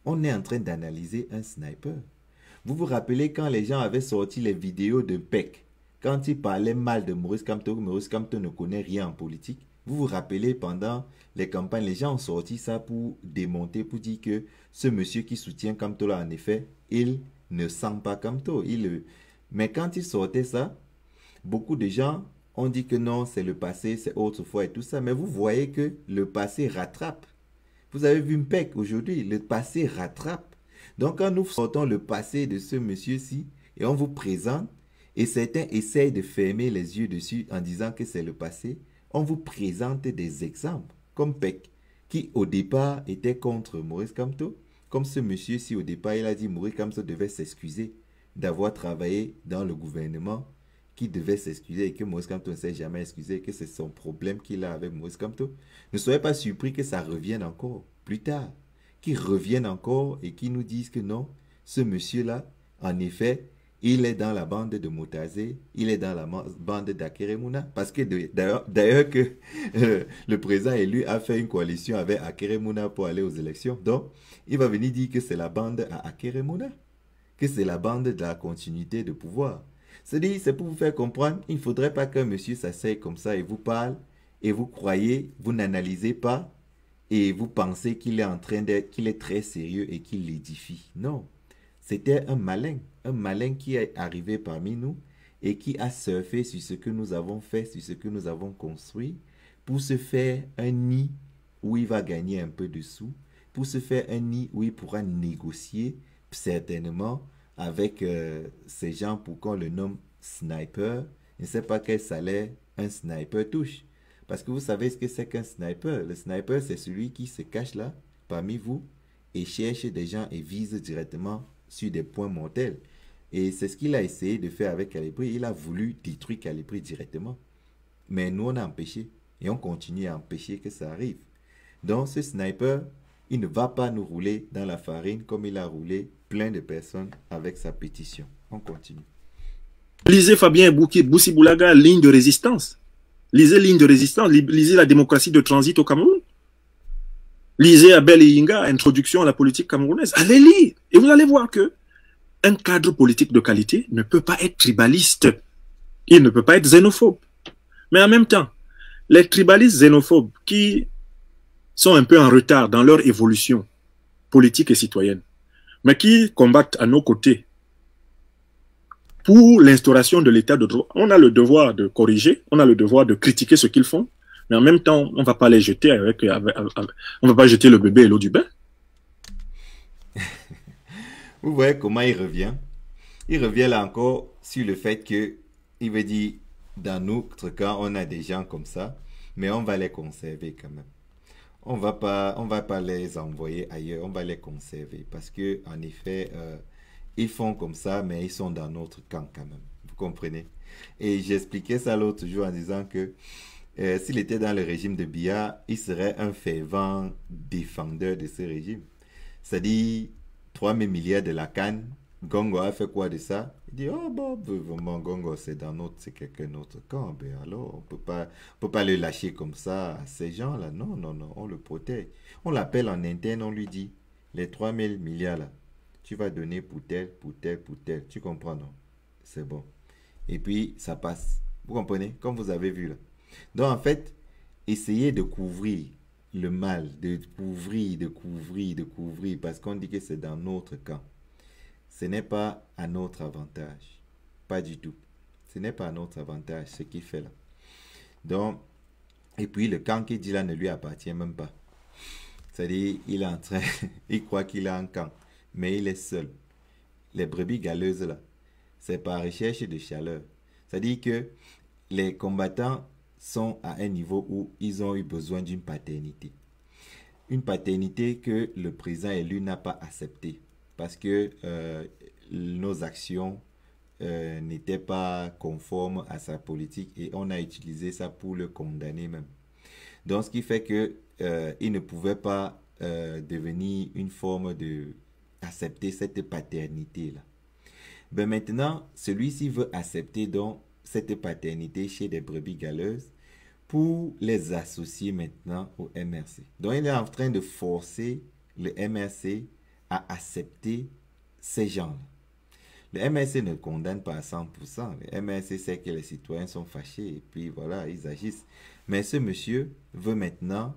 On est en train d'analyser un sniper. Vous vous rappelez quand les gens avaient sorti les vidéos de Peck, quand ils parlaient mal de Maurice Kamto ne connaît rien en politique. Vous vous rappelez pendant les campagnes, les gens ont sorti ça pour démonter, pour dire que ce monsieur qui soutient Kamto là, en effet, il ne sent pas Kamto. Mais quand il sortait ça, beaucoup de gens ont dit que non, c'est le passé, c'est autrefois et tout ça. Mais vous voyez que le passé rattrape. Vous avez vu Mpek aujourd'hui, le passé rattrape. Donc quand nous sortons le passé de ce monsieur-ci et on vous présente, et certains essayent de fermer les yeux dessus en disant que c'est le passé, on vous présente des exemples, comme Peck, qui au départ était contre Maurice Kamto. Comme ce monsieur-ci au départ, il a dit que Maurice Kamto devait s'excuser d'avoir travaillé dans le gouvernement, qui devait s'excuser et que Maurice Kamto ne s'est jamais excusé, que c'est son problème qu'il a avec Maurice Kamto. Ne soyez pas surpris que ça revienne encore plus tard. Qu'ils reviennent encore et qui nous disent que non, ce monsieur-là, en effet, il est dans la bande de Motazé, il est dans la bande d'Akeremuna, parce que d'ailleurs que le président élu a fait une coalition avec Akeremuna pour aller aux élections. Donc, il va venir dire que c'est la bande à Akeremuna, que c'est la bande de la continuité de pouvoir. C'est-à-dire, c'est pour vous faire comprendre, il ne faudrait pas qu'un monsieur s'asseye comme ça et vous parle, et vous croyez, vous n'analysez pas, et vous pensez qu'il est en train d'être, qu'il est très sérieux et qu'il l'édifie. Non, c'était un malin qui est arrivé parmi nous et qui a surfé sur ce que nous avons fait, sur ce que nous avons construit, pour se faire un nid où il va gagner un peu de sous, pour se faire un nid où il pourra négocier certainement avec ces gens pour qu'on le nomme sniper. Je ne sais pas quel salaire un sniper touche. Parce que vous savez ce que c'est qu'un sniper. Le sniper, c'est celui qui se cache là, parmi vous, et cherche des gens et vise directement sur des points mortels. Et c'est ce qu'il a essayé de faire avec Calibri. Il a voulu détruire Calibri directement. Mais nous, on a empêché. Et on continue à empêcher que ça arrive. Donc, ce sniper, il ne va pas nous rouler dans la farine comme il a roulé plein de personnes avec sa pétition. On continue. Lisez Fabien Boussi Boulaga, ligne de résistance. Lisez ligne de résistance, lisez la démocratie de transit au Cameroun. Lisez Abel Yinga, introduction à la politique camerounaise. Allez lire et vous allez voir que un cadre politique de qualité ne peut pas être tribaliste. Il ne peut pas être xénophobe. Mais en même temps, les tribalistes xénophobes qui sont un peu en retard dans leur évolution politique et citoyenne, mais qui combattent à nos côtés pour l'instauration de l'état de droit, on a le devoir de corriger, on a le devoir de critiquer ce qu'ils font, mais en même temps, on ne va pas les jeter on va pas jeter le bébé et l'eau du bain. Vous voyez comment il revient. Il revient là encore sur le fait que il veut dire, dans notre cas, on a des gens comme ça, mais on va les conserver quand même. On va pas les envoyer ailleurs, on va les conserver parce que en effet, ils font comme ça, mais ils sont dans notre camp quand même. Vous comprenez? Et j'expliquais ça l'autre jour en disant que s'il était dans le régime de Biya, il serait un fervent défendeur de ce régime. C'est-à-dire, 3 000 milliards de la canne, Gongo a fait quoi de ça? Il dit, oh bon, vraiment, Gongo, c'est quelqu'un d'autre camp. Ben alors, on peut pas le lâcher comme ça à ces gens-là. Non, non, non, on le protège. On l'appelle en interne, on lui dit, les 3 000 milliards là, tu vas donner pour tel, pour tel, pour tel. Tu comprends, non? C'est bon. Et puis, ça passe. Vous comprenez? Comme vous avez vu là. Donc, en fait, essayez de couvrir le mal, de couvrir, parce qu'on dit que c'est dans notre camp. Ce n'est pas à notre avantage. Pas du tout. Ce n'est pas à notre avantage, ce qu'il fait là. Donc, et puis, le camp qu'il dit là ne lui appartient même pas. C'est-à-dire, il est en train, il croit qu'il a un camp. Mais il est seul. Les brebis galeuses là, c'est par recherche de chaleur. C'est-à-dire que les combattants sont à un niveau où ils ont eu besoin d'une paternité. une paternité que le président élu n'a pas acceptée parce que nos actions n'étaient pas conformes à sa politique et on a utilisé ça pour le condamner même. Donc, ce qui fait que il ne pouvait pas devenir une forme de accepter cette paternité-là. Ben maintenant, celui-ci veut accepter donc cette paternité chez des brebis galeuses pour les associer maintenant au MRC. Donc, il est en train de forcer le MRC à accepter ces gens-là. Le MRC ne condamne pas à 100%. Le MRC sait que les citoyens sont fâchés et puis voilà, ils agissent. Mais ce monsieur veut maintenant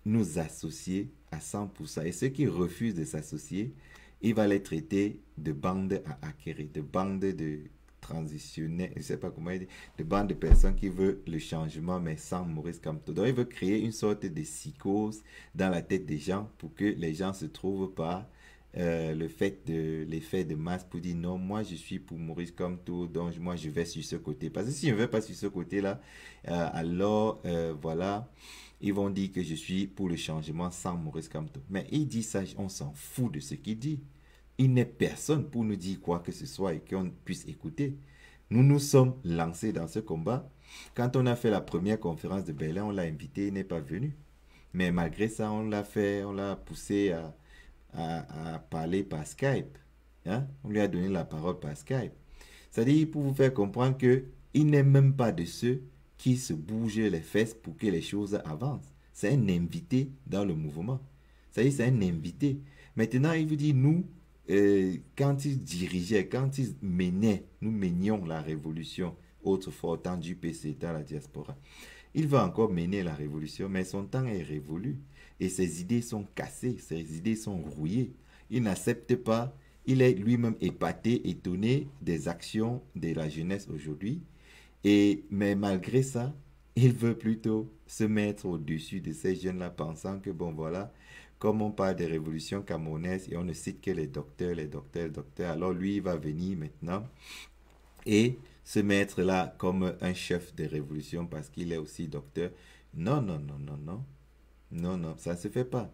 nous associer à 100%. Et ceux qui refusent de s'associer, il va les traiter de bandes à acquérir, de bandes de transitionnels, je ne sais pas comment dire, de bandes de personnes qui veulent le changement, mais sans Maurice Kamto. Donc, il veut créer une sorte de psychose dans la tête des gens pour que les gens se trouvent pas l'effet de masse pour dire non, moi je suis pour Maurice Kamto, donc moi je vais sur ce côté. Parce que si je ne vais pas sur ce côté-là, alors voilà, ils vont dire que je suis pour le changement sans Maurice Kamto. Mais il dit ça, on s'en fout de ce qu'il dit. Il n'est personne pour nous dire quoi que ce soit et qu'on puisse écouter. Nous nous sommes lancés dans ce combat. Quand on a fait la première conférence de Berlin, on l'a invité, il n'est pas venu. Mais malgré ça, on l'a poussé à parler par Skype. Hein? On lui a donné la parole par Skype. C'est-à-dire pour vous faire comprendre qu'il n'est même pas de ceux qui se bougent les fesses pour que les choses avancent. C'est un invité dans le mouvement. C'est-à-dire c'est un invité. Maintenant, il vous dit, nous, quand il dirigeait, quand il menait, nous menions la révolution, autrefois temps du PC dans la diaspora. Il va encore mener la révolution, mais son temps est révolu. Et ses idées sont cassées, ses idées sont rouillées. Il n'accepte pas, il est lui-même épaté, étonné des actions de la jeunesse aujourd'hui. Mais malgré ça, il veut plutôt se mettre au-dessus de ces jeunes-là, pensant que, bon voilà, comme on parle des révolutions camerounaises et on ne cite que les docteurs, alors lui, il va venir maintenant et se mettre là comme un chef de révolution parce qu'il est aussi docteur. Non, non, non, non, non. Non, non, ça ne se fait pas.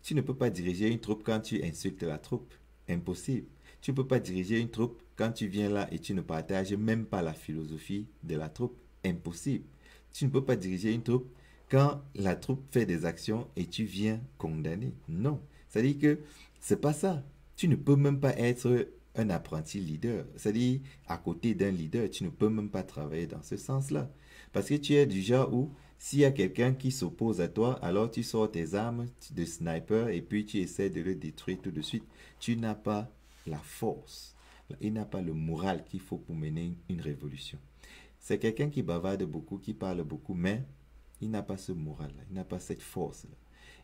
Tu ne peux pas diriger une troupe quand tu insultes la troupe. Impossible. Tu ne peux pas diriger une troupe quand tu viens là et tu ne partages même pas la philosophie de la troupe. Impossible. Tu ne peux pas diriger une troupe quand la troupe fait des actions et tu viens condamner. Non. C'est-à-dire que c'est pas ça. Tu ne peux même pas être un apprenti leader. C'est-à-dire, à côté d'un leader, tu ne peux même pas travailler dans ce sens-là. Parce que tu es du genre où s'il y a quelqu'un qui s'oppose à toi, alors tu sors tes armes de sniper et puis tu essaies de le détruire tout de suite. Tu n'as pas la force. Il n'a pas le moral qu'il faut pour mener une révolution. C'est quelqu'un qui bavarde beaucoup, qui parle beaucoup, mais il n'a pas ce moral-là, il n'a pas cette force-là.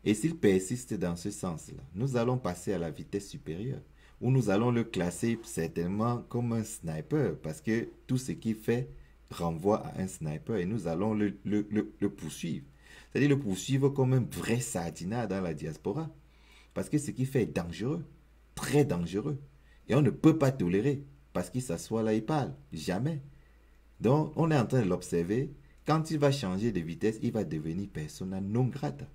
Et s'il persiste dans ce sens-là, nous allons passer à la vitesse supérieure, où nous allons le classer certainement comme un sniper, parce que tout ce qu'il fait renvoie à un sniper et nous allons le poursuivre. C'est-à-dire le poursuivre comme un vrai sardinat dans la diaspora. Parce que ce qu'il fait est dangereux, très dangereux. Et on ne peut pas tolérer, parce qu'il s'assoit là, il parle. Jamais. Donc, on est en train de l'observer. Quand il va changer de vitesse, il va devenir persona non grata.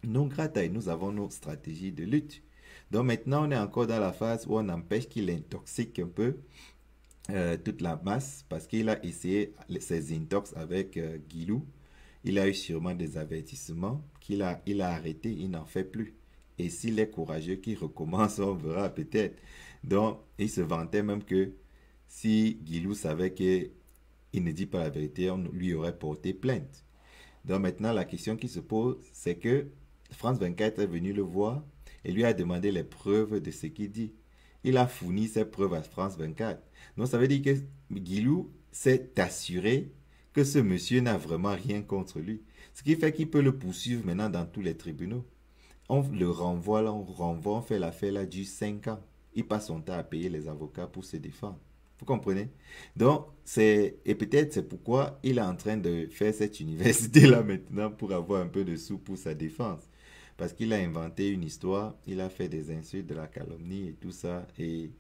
Non grata, et nous avons nos stratégies de lutte. Donc maintenant, on est encore dans la phase où on empêche qu'il intoxique un peu toute la masse, parce qu'il a essayé ses intox avec Guilou. Il a eu sûrement des avertissements il a arrêté, il n'en fait plus. Et s'il est courageux, qu'il recommence, on verra peut-être. Donc, il se vantait même que si Guilou savait qu'il ne dit pas la vérité, on lui aurait porté plainte. Donc maintenant, la question qui se pose, c'est que France 24 est venu le voir et lui a demandé les preuves de ce qu'il dit. Il a fourni ses preuves à France 24. Donc ça veut dire que Guilou s'est assuré que ce monsieur n'a vraiment rien contre lui. Ce qui fait qu'il peut le poursuivre maintenant dans tous les tribunaux. On le renvoie là, on fait l'affaire là, dure 5 ans. Il passe son temps à payer les avocats pour se défendre. Vous comprenez? Donc, et peut-être c'est pourquoi il est en train de faire cette université-là maintenant pour avoir un peu de sous pour sa défense. Parce qu'il a inventé une histoire, il a fait des insultes, de la calomnie et tout ça. Et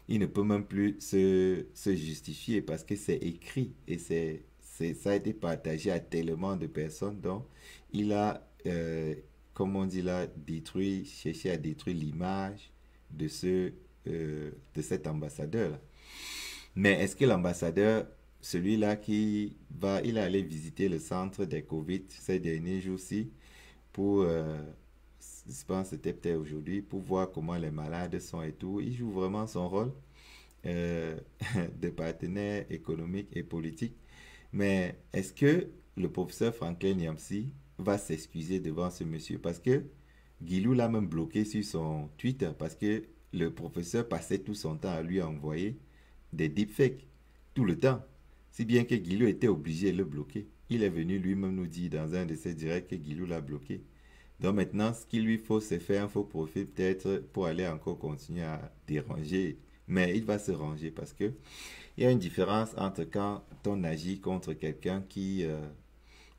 il ne peut même plus se justifier parce que c'est écrit et ça a été partagé à tellement de personnes. Donc, il a comme on dit là, chercher à détruire l'image de de cet ambassadeur-là. Mais est-ce que l'ambassadeur, celui-là il est allé visiter le centre des Covid ces derniers jours-ci pour, je pense que c'était peut-être aujourd'hui, pour voir comment les malades sont et tout. Il joue vraiment son rôle de partenaire économique et politique. Mais est-ce que le professeur Franklin Nyamsi va s'excuser devant ce monsieur? Parce que Guilou l'a même bloqué sur son Twitter parce que le professeur passait tout son temps à lui envoyer des deepfakes tout le temps. Si bien que Guilou était obligé de le bloquer. Il est venu lui-même nous dire dans un de ses directs que Guilou l'a bloqué. Donc maintenant, ce qu'il lui faut, c'est faire un faux profil peut-être pour aller encore continuer à déranger. Mais il va se ranger parce que il y a une différence entre quand on agit contre quelqu'un qui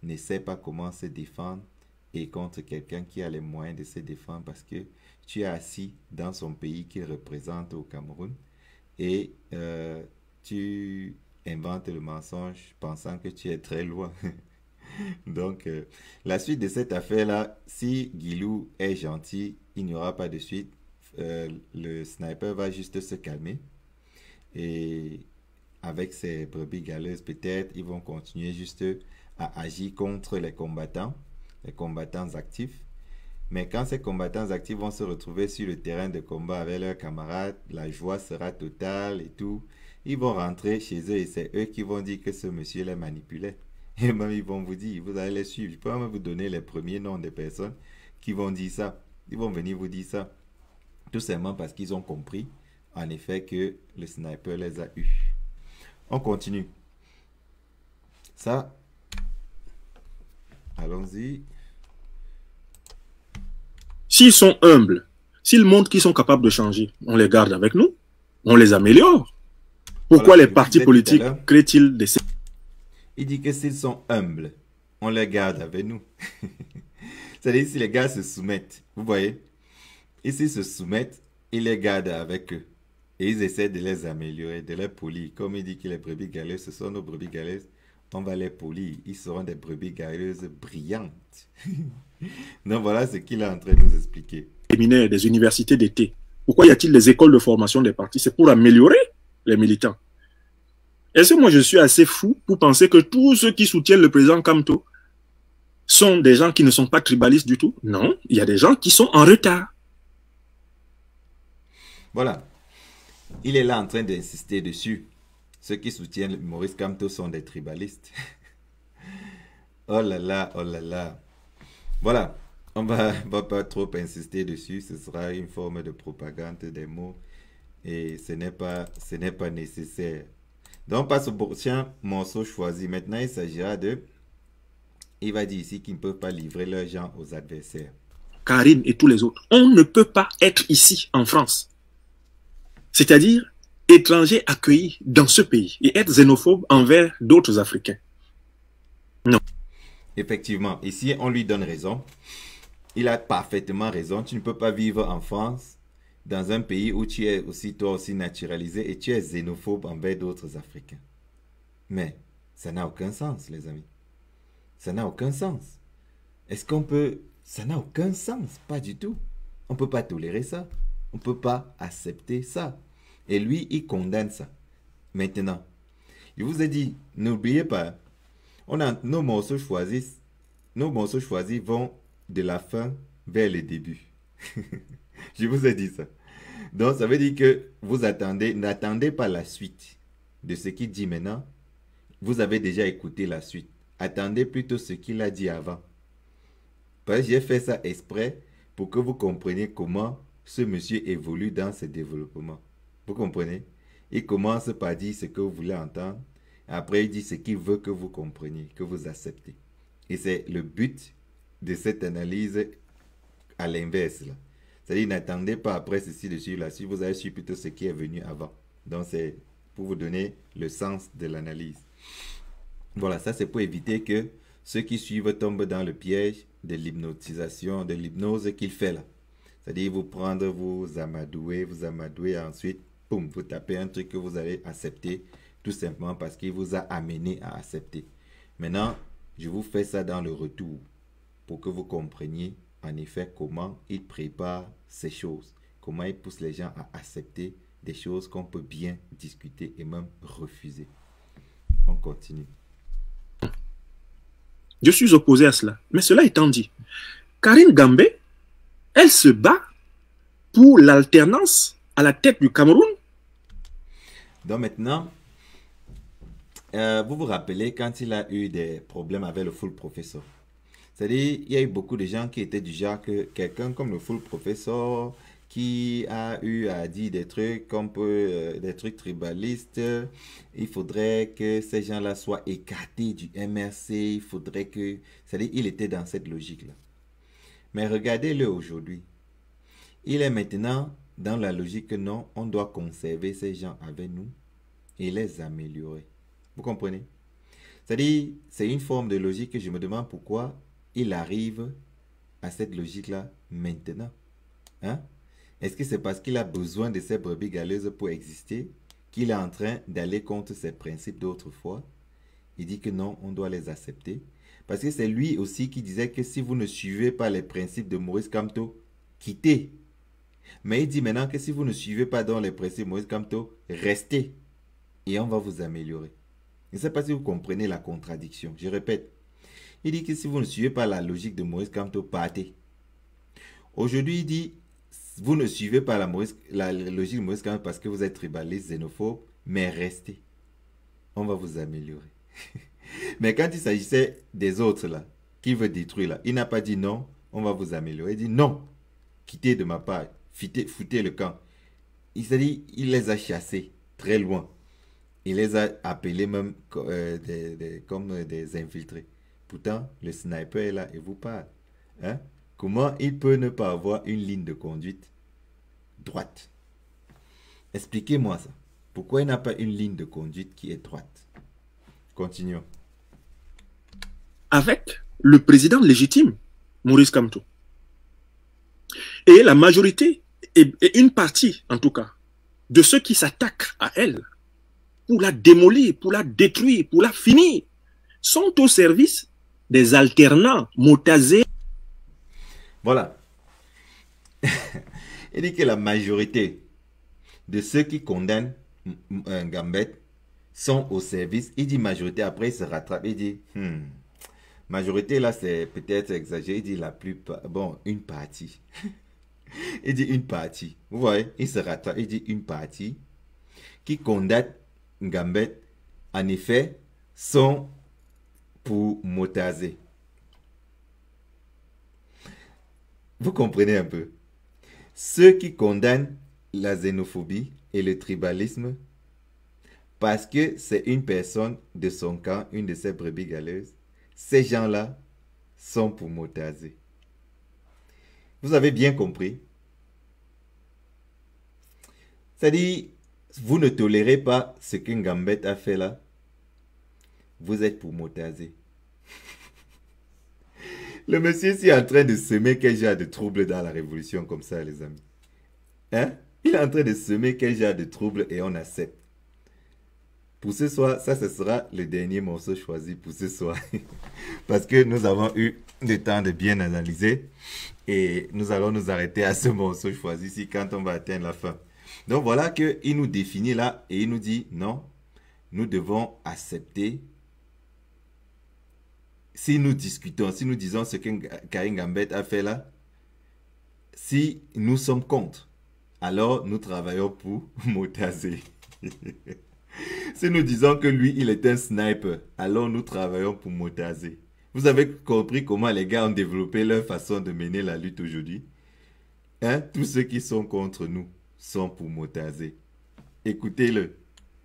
ne sait pas comment se défendre et contre quelqu'un qui a les moyens de se défendre parce que tu es assis dans son pays qu'il représente au Cameroun et tu inventes le mensonge pensant que tu es très loin. Donc, la suite de cette affaire-là, si Guilou est gentil, il n'y aura pas de suite. Le sniper va juste se calmer et avec ses brebis galeuses, peut-être, ils vont continuer juste à agir contre les combattants actifs. Mais quand ces combattants actifs vont se retrouver sur le terrain de combat avec leurs camarades, la joie sera totale et tout. Ils vont rentrer chez eux et c'est eux qui vont dire que ce monsieur les manipulait. Et même ils vont vous dire, vous allez les suivre. Je peux même vous donner les premiers noms des personnes qui vont dire ça. Ils vont venir vous dire ça. Tout simplement parce qu'ils ont compris, en effet, que le sniper les a eus. On continue. Ça, allons-y. S'ils sont humbles, s'ils montrent qu'ils sont capables de changer, on les garde avec nous, on les améliore. Pourquoi Voilà, les partis politiques créent-ils des... Il dit que s'ils sont humbles, on les garde avec nous. C'est-à-dire si les gars se soumettent, vous voyez, et s'ils se soumettent, ils les gardent avec eux. Et ils essaient de les améliorer, de les polir. Comme il dit que les brebis galeuses, ce sont nos brebis galeuses, on va les polir. Ils seront des brebis galeuses brillantes. Donc voilà ce qu'il est en train de nous expliquer. Des universités d'été. Pourquoi y a-t-il des écoles de formation des partis? C'est pour améliorer les militants. Est-ce que moi je suis assez fou pour penser que tous ceux qui soutiennent le président Kamto sont des gens qui ne sont pas tribalistes du tout? Non, il y a des gens qui sont en retard. Voilà. Il est là en train d'insister dessus. Ceux qui soutiennent Maurice Kamto sont des tribalistes. Oh là là, oh là là. Voilà. On va pas trop insister dessus. Ce sera une forme de propagande des mots. Et ce n'est pas nécessaire. Donc, on passe au prochain morceau choisi. Maintenant, il s'agira de... Il va dire ici qu'ils ne peuvent pas livrer leurs gens aux adversaires. Karine et tous les autres. On ne peut pas être ici, en France. C'est-à-dire étranger accueilli dans ce pays et être xénophobe envers d'autres Africains. Non. Effectivement, ici, on lui donne raison. Il a parfaitement raison. Tu ne peux pas vivre en France, dans un pays où tu es aussi, toi aussi, naturalisé et tu es xénophobe envers d'autres Africains. Mais ça n'a aucun sens, les amis. Ça n'a aucun sens. Est-ce qu'on peut... Ça n'a aucun sens, pas du tout. On ne peut pas tolérer ça. On ne peut pas accepter ça. Et lui, il condamne ça. Maintenant, je vous ai dit, n'oubliez pas, nos morceaux choisis vont de la fin vers le début. Je vous ai dit ça. Donc, ça veut dire que vous attendez, n'attendez pas la suite de ce qu'il dit maintenant. Vous avez déjà écouté la suite. Attendez plutôt ce qu'il a dit avant. Parce que j'ai fait ça exprès pour que vous compreniez comment ce monsieur évolue dans ses développements. Vous comprenez? Il commence par dire ce que vous voulez entendre. Après, il dit ce qu'il veut que vous compreniez, que vous acceptez. Et c'est le but de cette analyse à l'inverse. C'est-à-dire, n'attendez pas après ceci, dessus, là-dessus. Vous allez suivre plutôt ce qui est venu avant. Donc, c'est pour vous donner le sens de l'analyse. Voilà, ça c'est pour éviter que ceux qui suivent tombent dans le piège de l'hypnotisation, de l'hypnose qu'il fait là. C'est-à-dire, vous prendre, vous amadouer, ensuite, boum, vous tapez un truc que vous allez accepter, tout simplement parce qu'il vous a amené à accepter. Maintenant, je vous fais ça dans le retour, pour que vous compreniez en effet comment il prépare ces choses, comment il pousse les gens à accepter des choses qu'on peut bien discuter et même refuser. On continue. Je suis opposé à cela. Mais cela étant dit, Karine Gambé, elle se bat pour l'alternance à la tête du Cameroun. Donc maintenant, vous vous rappelez quand il a eu des problèmes avec le full professeur. C'est-à-dire, il y a eu beaucoup de gens qui étaient du genre que quelqu'un comme le full professeur qui a eu à dire des trucs comme des trucs tribalistes, il faudrait que ces gens-là soient écartés du MRC, il faudrait que... C'est-à-dire, il était dans cette logique-là. Mais regardez-le aujourd'hui. Il est maintenant dans la logique que non, on doit conserver ces gens avec nous et les améliorer. Vous comprenez? C'est-à-dire, c'est une forme de logique que je me demande pourquoi il arrive à cette logique-là maintenant. Hein? Est-ce que c'est parce qu'il a besoin de ces brebis galeuses pour exister qu'il est en train d'aller contre ses principes d'autrefois? Il dit que non, on doit les accepter. Parce que c'est lui aussi qui disait que si vous ne suivez pas les principes de Maurice Kamto, quittez. Mais il dit maintenant que si vous ne suivez pas dans les principes de Maurice Kamto, restez. Et on va vous améliorer. Je ne sais pas si vous comprenez la contradiction. Je répète. Il dit que si vous ne suivez pas la logique de Maurice Kamto, partez. Aujourd'hui, il dit, vous ne suivez pas la logique de Maurice Kamto parce que vous êtes tribaliste, xénophobe, mais restez. On va vous améliorer. Mais quand il s'agissait des autres là, qu'il veut détruire là, il n'a pas dit non, on va vous améliorer. Il dit non, quittez de ma part, foutez le camp. Il s'est dit, il les a chassés très loin. Il les a appelés même comme des infiltrés. Pourtant, le sniper est là et vous parle. Hein? Comment il peut ne pas avoir une ligne de conduite droite? Expliquez-moi ça. Pourquoi il n'a pas une ligne de conduite qui est droite? Continuons. Avec le président légitime, Maurice Kamto. Et la majorité, et une partie en tout cas, de ceux qui s'attaquent à elle, pour la démolir, pour la détruire, pour la finir, sont au service des alternants motasés. Voilà. Il dit que la majorité de ceux qui condamnent Gambette sont au service. Il dit majorité, après il se rattrape. Il dit, majorité là c'est peut-être exagéré. Il dit la plupart, bon, une partie. Il dit une partie. Vous voyez, il se rattrape. Il dit une partie qui condamne Gambette, en effet, sont pour Motazé. Vous comprenez un peu? Ceux qui condamnent la xénophobie et le tribalisme parce que c'est une personne de son camp, une de ses brebis galeuses, ces gens-là sont pour Motazé. Vous avez bien compris? C'est-à-dire, vous ne tolérez pas ce que Gambette a fait là. Vous êtes pour Motazé. Le monsieur est en train de semer quel genre de trouble dans la révolution comme ça, les amis. Hein? Il est en train de semer quel genre de trouble et on accepte. Pour ce soir, ça, ce sera le dernier morceau choisi pour ce soir. Parce que nous avons eu le temps de bien analyser. Et nous allons nous arrêter à ce morceau choisi ici quand on va atteindre la fin. Donc voilà qu'il nous définit là et il nous dit non, nous devons accepter. Si nous discutons, si nous disons ce que Karine Gambette a fait là, si nous sommes contre, alors nous travaillons pour Motazé. Si nous disons que lui, il est un sniper, alors nous travaillons pour Motazé. Vous avez compris comment les gars ont développé leur façon de mener la lutte aujourd'hui? Hein? Tous ceux qui sont contre nous sont pour Motazé. Écoutez-le.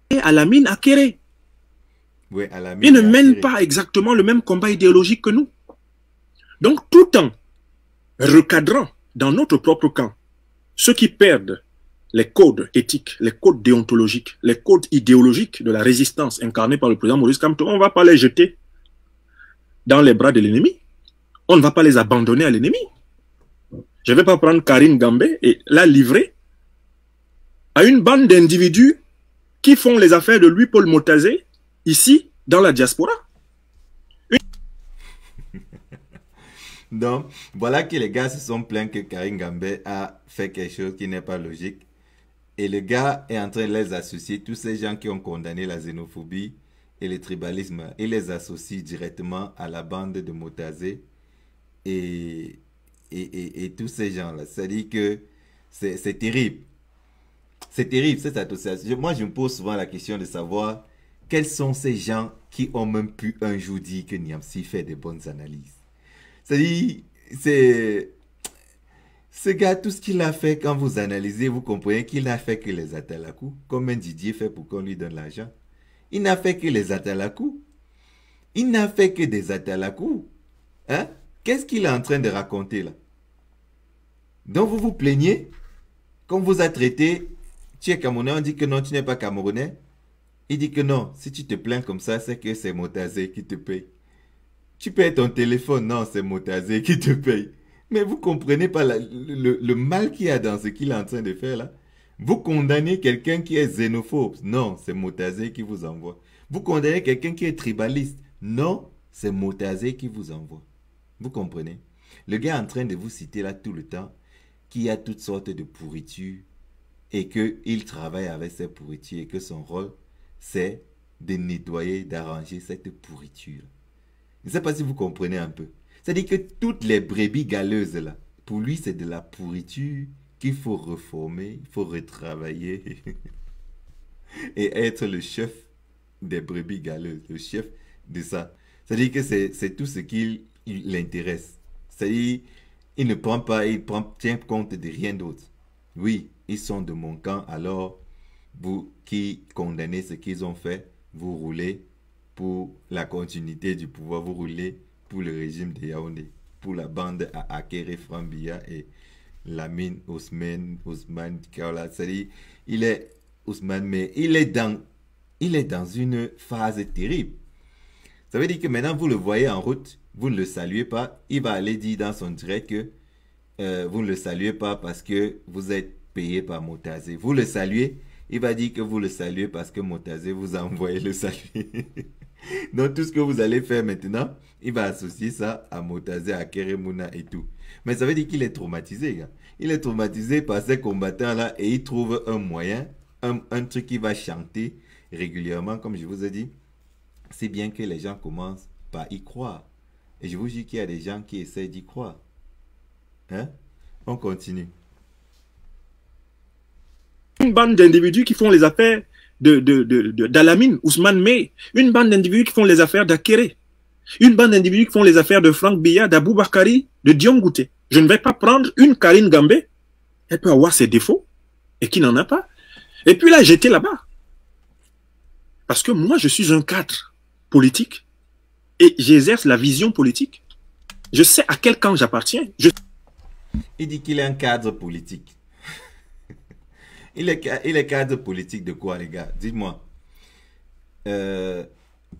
Et à la mine à Kéré. Oui, à la mine. Ils ne mènent pas exactement le même combat idéologique que nous. Donc, tout en recadrant dans notre propre camp ceux qui perdent les codes éthiques, les codes déontologiques, les codes idéologiques de la résistance incarnée par le président Maurice Kamto, on ne va pas les jeter dans les bras de l'ennemi. On ne va pas les abandonner à l'ennemi. Je ne vais pas prendre Karine Gambé et la livrer à une bande d'individus qui font les affaires de Louis-Paul Motazé ici, dans la diaspora. Donc, voilà que les gars se sont plaints que Karine Gambé a fait quelque chose qui n'est pas logique. Et le gars est en train de les associer, tous ces gens qui ont condamné la xénophobie et le tribalisme, il les associe directement à la bande de Motazé et, et tous ces gens-là. C'est-à-dire que c'est terrible. C'est terrible cette association. Moi, je me pose souvent la question de savoir quels sont ces gens qui ont même pu un jour dire que Niamsi fait des bonnes analyses. C'est-à-dire, c'est... Ce gars, tout ce qu'il a fait, quand vous analysez, vous comprenez qu'il n'a fait que les atalakou, comme un Didier fait pour qu'on lui donne l'argent. Il n'a fait que les atalakou. Il n'a fait que des atalakou. Hein? Qu'est-ce qu'il est en train de raconter là? Donc vous vous plaignez, quand vous a traité, tu es Camerounais, on dit que non, tu n'es pas Camerounais. Il dit que non, si tu te plains comme ça, c'est que c'est Motazé qui te paye. Tu payes ton téléphone, non, c'est Motazé qui te paye. Mais vous comprenez pas le mal qu'il y a dans ce qu'il est en train de faire là. Vous condamnez quelqu'un qui est xénophobe. Non, c'est Motazé qui vous envoie. Vous condamnez quelqu'un qui est tribaliste. Non, c'est Motazé qui vous envoie. Vous comprenez? Le gars est en train de vous citer là tout le temps qu'il y a toutes sortes de pourritures et qu'il travaille avec ces pourritures et que son rôle, c'est de nettoyer, d'arranger cette pourriture. Je ne sais pas si vous comprenez un peu. C'est-à-dire que toutes les brebis galeuses là, pour lui c'est de la pourriture qu'il faut reformer, il faut retravailler et être le chef des brebis galeuses, le chef de ça. C'est-à-dire que c'est tout ce qui l'intéresse. C'est-à-dire, il ne prend pas, tient compte de rien d'autre. Oui, ils sont de mon camp, alors vous qui condamnez ce qu'ils ont fait, vous roulez pour la continuité du pouvoir, vous roulez pour le régime de Yaoundé, pour la bande à Akere Frambia et Lamine Ousmane Kaola. C'est-à-dire, il est Ousmane, mais il est dans une phase terrible. Ça veut dire que maintenant, vous le voyez en route, vous ne le saluez pas. Il va aller dire dans son direct que vous ne le saluez pas parce que vous êtes payé par Motazé. Vous le saluez, il va dire que vous le saluez parce que Motazé vous a envoyé le saluer. Donc tout ce que vous allez faire maintenant, il va associer ça à Motazé, à Keremuna et tout. Mais ça veut dire qu'il est traumatisé, gars. Il est traumatisé par ces combattants-là et il trouve un moyen, un truc qui va chanter régulièrement, comme je vous ai dit. C'est bien que les gens commencent par y croire. Et je vous dis qu'il y a des gens qui essaient d'y croire. Hein? On continue. Une bande d'individus qui font les affaires d'Alamine, Ousmane Mey, une bande d'individus qui font les affaires d'Akere, une bande d'individus qui font les affaires de Franck Biya, d'Abou Bakari, de Diom Gouté. Je ne vais pas prendre une Karine Gambé, elle peut avoir ses défauts, et qui n'en a pas. Et puis là, j'étais là-bas. Parce que moi, je suis un cadre politique, et j'exerce la vision politique. Je sais à quel camp j'appartiens. Il dit qu'il est un cadre politique. Il est cadre politique de quoi, les gars? Dites-moi.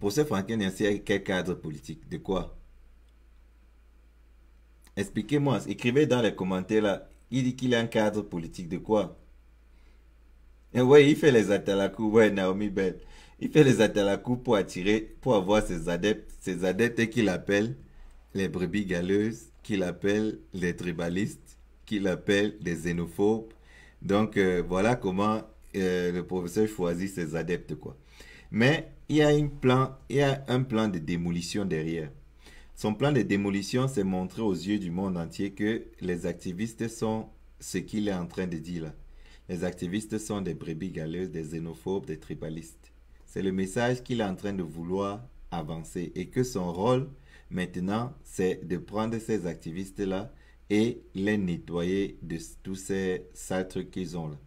Pour ce Franklin Niassi, quel cadre politique? De quoi? Expliquez-moi. Écrivez dans les commentaires là. Il dit qu'il est un cadre politique de quoi? Et ouais, il fait les atalakou. Ouais, Naomi Bell. Il fait les atalakou pour attirer, pour avoir ses adeptes qu'il appelle les brebis galeuses, qu'il appelle les tribalistes, qu'il appelle les xénophobes. Donc, voilà comment le professeur choisit ses adeptes, quoi. Mais il y a un plan de démolition derrière. Son plan de démolition, c'est montrer aux yeux du monde entier que les activistes sont ce qu'il est en train de dire là. Les activistes sont des brebis galeuses, des xénophobes, des tribalistes. C'est le message qu'il est en train de vouloir avancer et que son rôle maintenant, c'est de prendre ces activistes-là et les nettoyer de tous ces sales trucs qu'ils ont là.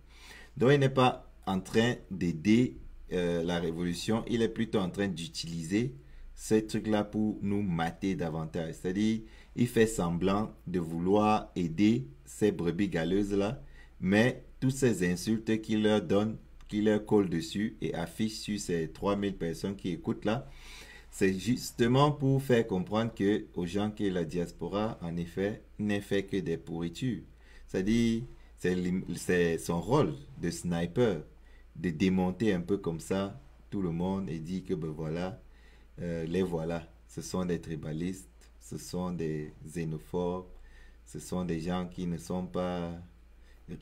Donc, il n'est pas en train d'aider la révolution, il est plutôt en train d'utiliser ces trucs-là pour nous mater davantage. C'est-à-dire, il fait semblant de vouloir aider ces brebis galeuses-là, mais toutes ces insultes qu'il leur donne, qu'il leur colle dessus et affiche sur ces 3000 personnes qui écoutent là, c'est justement pour faire comprendre aux gens que la diaspora, en effet, n'est fait que des pourritures. C'est-à-dire, c'est son rôle de sniper, de démonter un peu comme ça tout le monde et dire que ben voilà, les voilà, ce sont des tribalistes, ce sont des xénophobes, ce sont des gens qui ne sont pas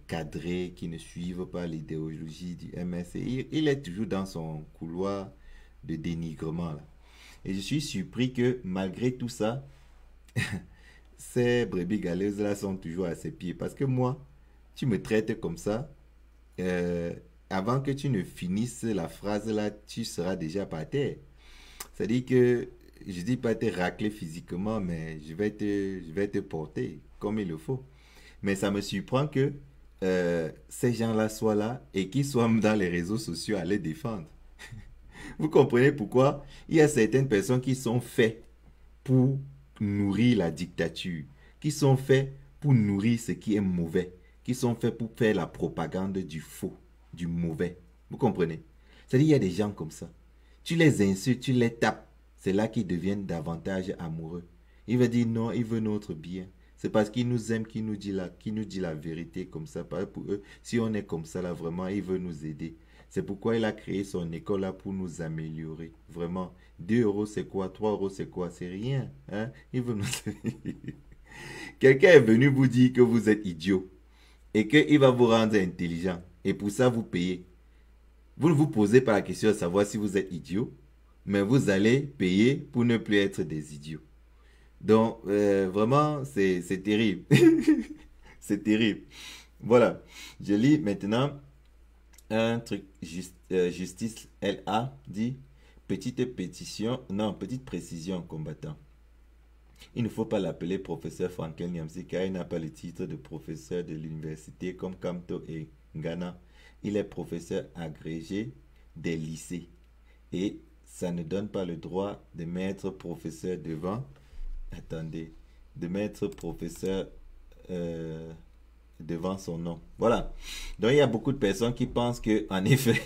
cadrés, qui ne suivent pas l'idéologie du MS. Et il est toujours dans son couloir de dénigrement là. Et je suis surpris que malgré tout ça, ces brebis galeuses là sont toujours à ses pieds. Parce que moi, tu me traites comme ça, euh, avant que tu ne finisses la phrase là, tu seras déjà par terre. C'est-à-dire que je dis pas te racler physiquement, mais je vais te porter comme il le faut. Mais ça me surprend que ces gens-là soient là et qu'ils soient dans les réseaux sociaux à les défendre. Vous comprenez pourquoi il y a certaines personnes qui sont faites pour nourrir la dictature, qui sont faits pour nourrir ce qui est mauvais, qui sont faits pour faire la propagande du faux, du mauvais. Vous comprenez? C'est-à-dire qu'il y a des gens comme ça. Tu les insultes, tu les tapes. C'est là qu'ils deviennent davantage amoureux. Il va dire non, il veut notre bien. C'est parce qu'il nous aime qu'il nous dit la vérité comme ça. Pour eux, si on est comme ça là, vraiment, il veut nous aider. C'est pourquoi il a créé son école là pour nous améliorer. Vraiment, 2 euros c'est quoi? 3 euros c'est quoi? C'est rien. Hein? Il veut nous... Quelqu'un est venu vous dire que vous êtes idiot et qu'il va vous rendre intelligent. Et pour ça, vous payez. Vous ne vous posez pas la question de savoir si vous êtes idiot, mais vous allez payer pour ne plus être des idiots. Donc, vraiment, c'est terrible. C'est terrible. Voilà. Je lis maintenant un truc. Justice LA dit, petite précision, combattant. Il ne faut pas l'appeler professeur Frankel Nyamsi car il n'a pas le titre de professeur de l'université comme Kamto et Ghana. Il est professeur agrégé des lycées. Et ça ne donne pas le droit de mettre professeur devant. Attendez. De mettre professeur devant son nom. Voilà. Donc il y a beaucoup de personnes qui pensent qu'en effet,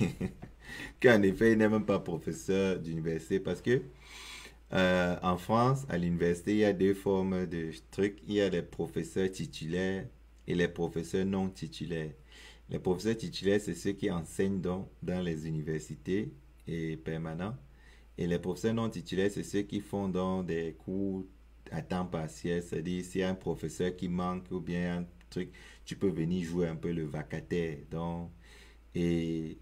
il n'est même pas professeur d'université parce que en France, à l'université, il y a 2 formes de trucs. Il y a les professeurs titulaires et les professeurs non titulaires. Les professeurs titulaires, c'est ceux qui enseignent dans les universités et permanents. Et les professeurs non titulaires, c'est ceux qui font dans des cours à temps partiel. C'est-à-dire, s'il y a un professeur qui manque ou bien un truc, tu peux venir jouer un peu le vacataire. Donc, et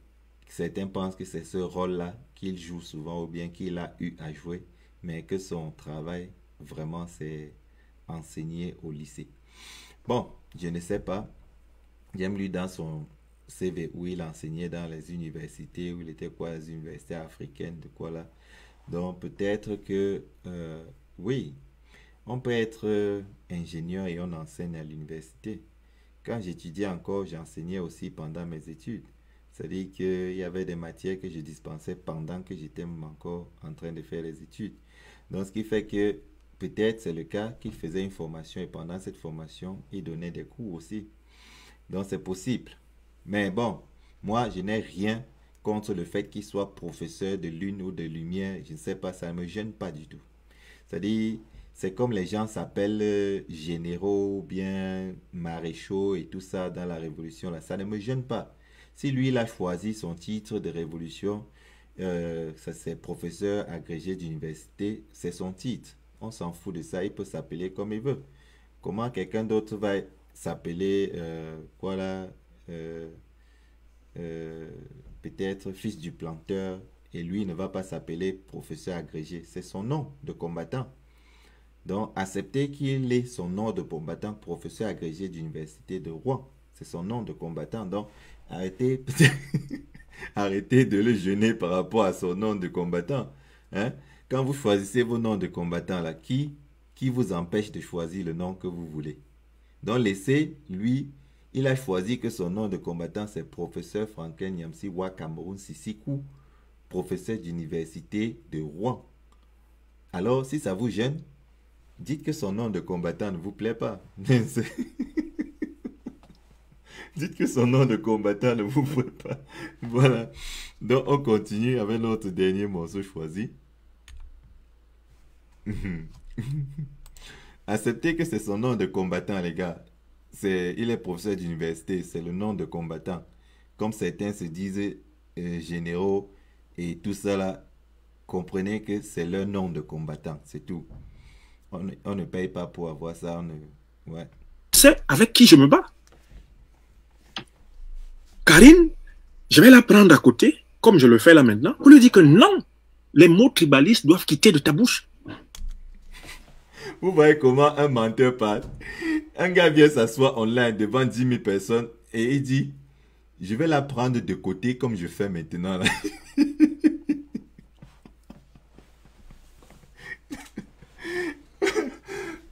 certains pensent que c'est ce rôle-là qu'il joue souvent ou bien qu'il a eu à jouer, mais que son travail, vraiment, c'est enseigner au lycée. Bon, je ne sais pas. J'aime lui dans son CV où il enseignait dans les universités, où il était quoi, les universités africaines, de quoi là. Donc peut-être que, oui, on peut être ingénieur et on enseigne à l'université. Quand j'étudiais encore, j'enseignais aussi pendant mes études. C'est-à-dire qu'il y avait des matières que je dispensais pendant que j'étais encore en train de faire les études. Donc ce qui fait que peut-être c'est le cas qu'il faisait une formation et pendant cette formation, il donnait des cours aussi. Donc c'est possible. Mais bon, moi je n'ai rien contre le fait qu'il soit professeur de lune ou de lumière. Je ne sais pas, ça ne me gêne pas du tout. C'est-à-dire, c'est comme les gens s'appellent généraux ou bien maréchaux et tout ça dans la révolution. Là. Ça ne me gêne pas. Si lui, il a choisi son titre de révolution, ça c'est professeur agrégé d'université, c'est son titre. On s'en fout de ça, il peut s'appeler comme il veut. Comment quelqu'un d'autre va s'appeler, peut-être fils du planteur, et lui ne va pas s'appeler professeur agrégé. C'est son nom de combattant. Donc, acceptez qu'il ait son nom de combattant, professeur agrégé d'université de Rouen. C'est son nom de combattant. Donc, arrêtez, arrêtez de le gêner par rapport à son nom de combattant. Hein? Quand vous choisissez vos noms de combattant, là, qui vous empêche de choisir le nom que vous voulez? Donc, laissez, lui, il a choisi que son nom de combattant, c'est professeur Franklin Nyamsi Wa Cameroun Sisikou, professeur d'université de Rouen. Alors, si ça vous gêne, dites que son nom de combattant ne vous plaît pas. Dites que son nom de combattant ne vous plaît pas. Voilà. Donc, on continue avec notre dernier morceau choisi. Acceptez que c'est son nom de combattant, les gars. Il est professeur d'université, c'est le nom de combattant. Comme certains se disent généraux et tout ça là, comprenez que c'est leur nom de combattant, c'est tout. On ne paye pas pour avoir ça. Ouais. C'est avec qui je me bats. Karine, je vais la prendre à côté, comme je le fais là maintenant, pour lui dire que non, les mots tribalistes doivent quitter de ta bouche. Vous voyez comment un menteur parle. Un gars vient s'asseoir online devant 10 000 personnes et il dit, je vais la prendre de côté comme je fais maintenant là.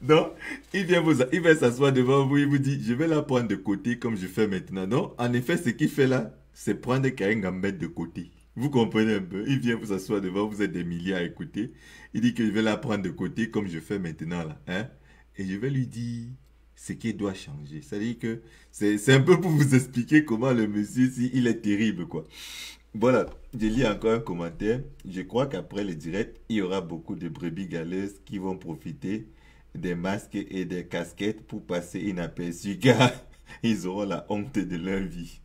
Non, il va s'asseoir devant vous, il vous dit, je vais la prendre de côté comme je fais maintenant. Non, en effet, ce qu'il fait là, c'est prendre Karine Gambette de côté. Vous comprenez un peu? Il vient vous asseoir devant, vous êtes des milliers à écouter. Il dit que je vais la prendre de côté comme je fais maintenant là. Hein? Et je vais lui dire ce qui doit changer. C'est-à-dire que c'est un peu pour vous expliquer comment le monsieur, si, il est terrible, quoi. Voilà, je lis encore un commentaire. Je crois qu'après le direct, il y aura beaucoup de brebis galeuses qui vont profiter des masques et des casquettes pour passer inaperçus, car ils auront la honte de leur vie.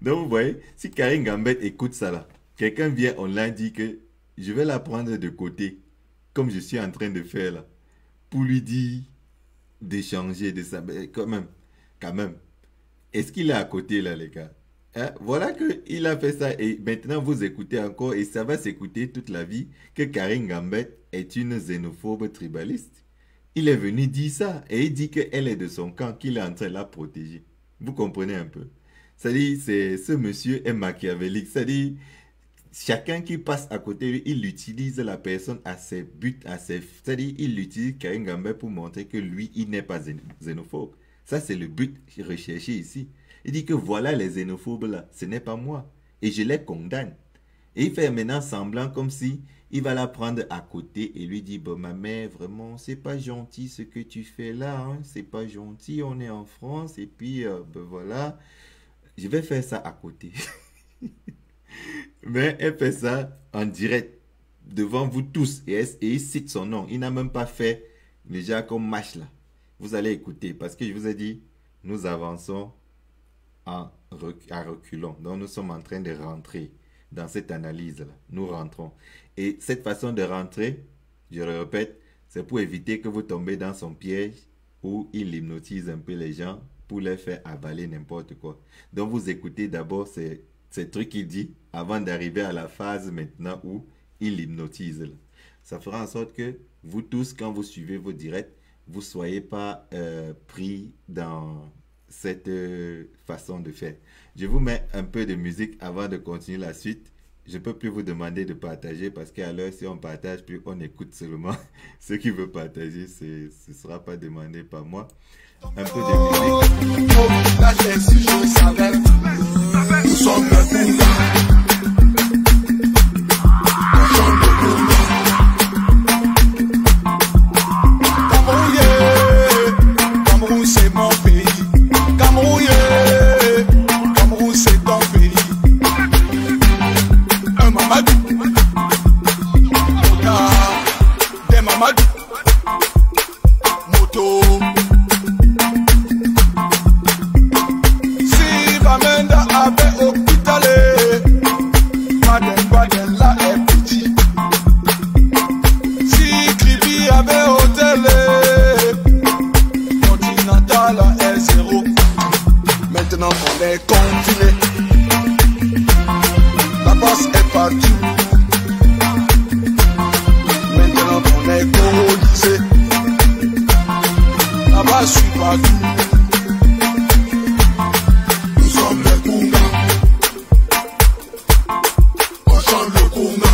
Donc vous voyez, si Karine Gambette écoute ça là, quelqu'un vient online dit que je vais la prendre de côté, comme je suis en train de faire là, pour lui dire d'échanger de ça. Mais quand même, est-ce qu'il est à côté là les gars? Hein? Voilà qu'il a fait ça et maintenant vous écoutez encore et ça va s'écouter toute la vie que Karine Gambette est une xénophobe tribaliste. Il est venu dire ça et il dit qu'elle est de son camp, qu'il est en train de la protéger. Vous comprenez un peu? C'est-à-dire, ce monsieur est machiavélique. C'est-à-dire, chacun qui passe à côté de lui, il utilise la personne à ses buts, c'est-à-dire, il utilise Karine Gambette pour montrer que lui, il n'est pas xénophobe. Ça, c'est le but recherché ici. Il dit que voilà les xénophobes là, ce n'est pas moi. Et je les condamne. Et il fait maintenant semblant comme si il va la prendre à côté et lui dit, bon ma mère, vraiment, c'est pas gentil ce que tu fais là, hein? C'est pas gentil, on est en France et puis, ben voilà, je vais faire ça à côté. Mais elle fait ça en direct, devant vous tous, et il cite son nom. Il n'a même pas fait déjà comme match là. Vous allez écouter, parce que je vous ai dit, nous avançons à reculons. Donc nous sommes en train de rentrer dans cette analyse-là. Nous rentrons. Et cette façon de rentrer, je le répète, c'est pour éviter que vous tombez dans son piège où il hypnotise un peu les gens pour les faire avaler n'importe quoi. Donc vous écoutez d'abord ces trucs qu'il dit avant d'arriver à la phase maintenant où il hypnotise. Là. Ça fera en sorte que vous tous, quand vous suivez vos directs, vous ne soyez pas pris dans cette façon de faire. Je vous mets un peu de musique avant de continuer la suite. Je ne peux plus vous demander de partager parce qu'à l'heure, si on partage plus, on écoute seulement. Ceux qui veulent partager, ce ne sera pas demandé par moi. Un peu de musique. Là, si je savais, nous sommes Cameroun, c'est mon pays. Cameroun, c'est ton pays. Un Mamadou, des Mamadou, moto. Si Bamenda avait hôpitalé, Baden là est petit. Si Kribi avait hôtelé, Continental est zéro. Maintenant on est confiné. La passe est partout. Maintenant on est colonisé. La base suit partout. Nous sommes les Kunga. On chante le Kunga.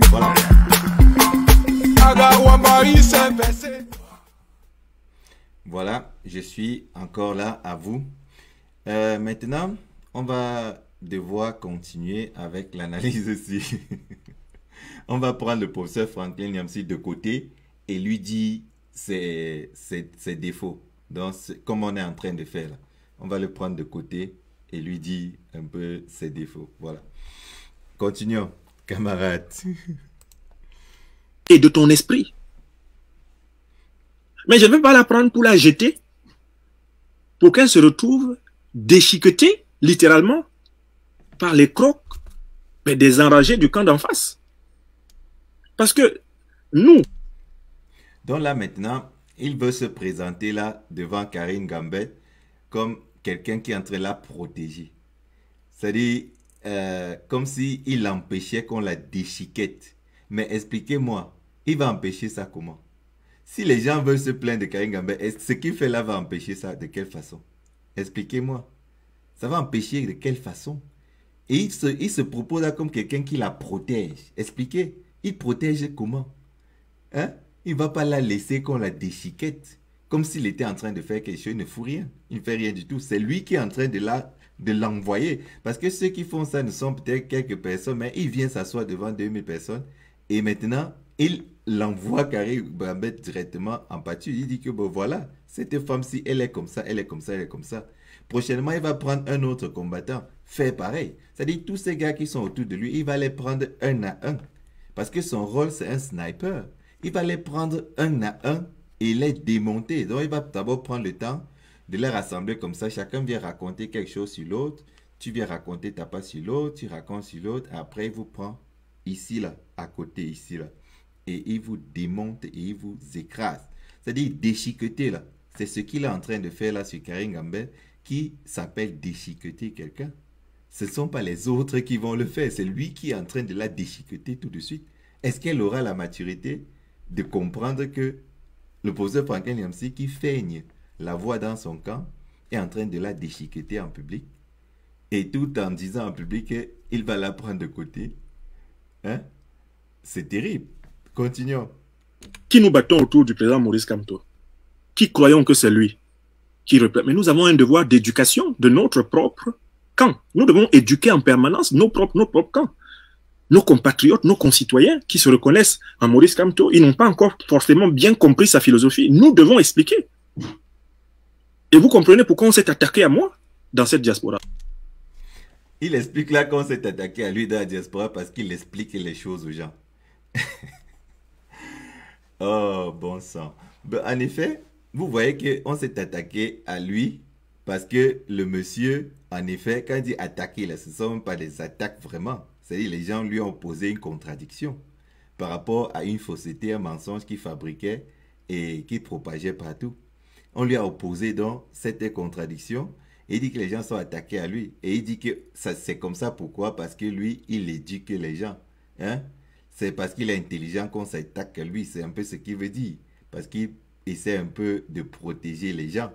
Voilà. Agawambari s'est versé. Voilà, je suis encore là à vous. Maintenant, on va devoir continuer avec l'analyse aussi. On va prendre le professeur Franklin Nyamsi de côté et lui dire ses défauts. Donc, comme on est en train de faire là, on va le prendre de côté et lui dire un peu ses défauts. Voilà. Continuons, camarades. Et de ton esprit. Mais je ne vais pas la prendre pour la jeter, pour qu'elle se retrouve déchiquetée, littéralement, par les crocs des enragés du camp d'en face. Parce que Nous, Donc là maintenant, il veut se présenter là devant Karine Gambet comme quelqu'un qui est en train de la protéger. C'est-à-dire, comme si il empêchait qu'on la déchiquette. Mais expliquez-moi, il va empêcher ça comment? Si les gens veulent se plaindre de Karine Gambet, ce qu'il fait là va empêcher ça de quelle façon? Expliquez-moi. Ça va empêcher de quelle façon? Et il se propose là comme quelqu'un qui la protège. Expliquez. Il protège comment? Hein? Il ne va pas la laisser qu'on la déchiquette. Comme s'il était en train de faire quelque chose, il ne fout rien. Il ne fait rien du tout. C'est lui qui est en train de l'envoyer. Parce que ceux qui font ça ne sont peut-être quelques personnes, mais il vient s'asseoir devant 2000 personnes. Et maintenant, il l'envoie Karine Gambet directement en pâture. Il dit que bon, voilà, cette femme-ci, elle est comme ça, elle est comme ça, elle est comme ça. Prochainement, il va prendre un autre combattant, faire pareil. C'est-à-dire tous ces gars qui sont autour de lui, il va les prendre un à un. Parce que son rôle, c'est un sniper. Il va les prendre un à un et les démonter. Donc, il va d'abord prendre le temps de les rassembler comme ça. Chacun vient raconter quelque chose sur l'autre. Tu viens raconter ta part sur l'autre, tu racontes sur l'autre. Après, il vous prend ici, là, à côté, ici, là. Et il vous démonte et il vous écrase. C'est-à-dire déchiqueter, là. C'est ce qu'il est en train de faire là sur Karine Gambet, qui s'appelle déchiqueter quelqu'un. Ce ne sont pas les autres qui vont le faire. C'est lui qui est en train de la déchiqueter tout de suite. Est-ce qu'elle aura la maturité de comprendre que le professeur Franklin Yamsi, qui feigne la voix dans son camp, est en train de la déchiqueter en public, et tout en disant en public qu'il va la prendre de côté? Hein? C'est terrible. Continuons. qui nous battons autour du président Maurice Kamto, qui croyons que c'est lui qui représente. Mais nous avons un devoir d'éducation de notre propre camp. Nous devons éduquer en permanence nos propres camps. Nos compatriotes, nos concitoyens qui se reconnaissent en Maurice Kamto, ils n'ont pas encore forcément bien compris sa philosophie. Nous devons expliquer. Et vous comprenez pourquoi on s'est attaqué à moi dans cette diaspora. Il explique là qu'on s'est attaqué à lui dans la diaspora parce qu'il explique les choses aux gens. Oh, bon sang. Ben, en effet, vous voyez qu'on s'est attaqué à lui parce que le monsieur, en effet, quand il dit attaquer, là, ce ne sont même pas des attaques vraiment. C'est-à-dire les gens lui ont posé une contradiction par rapport à une fausseté, un mensonge qu'il fabriquait et qu'il propageait partout. On lui a opposé donc cette contradiction et il dit que les gens sont attaqués à lui. Et il dit que c'est comme ça, pourquoi? Parce que lui, il éduque les gens. Hein? C'est parce qu'il est intelligent qu'on s'attaque à lui. C'est un peu ce qu'il veut dire. Parce qu'il essaie un peu de protéger les gens.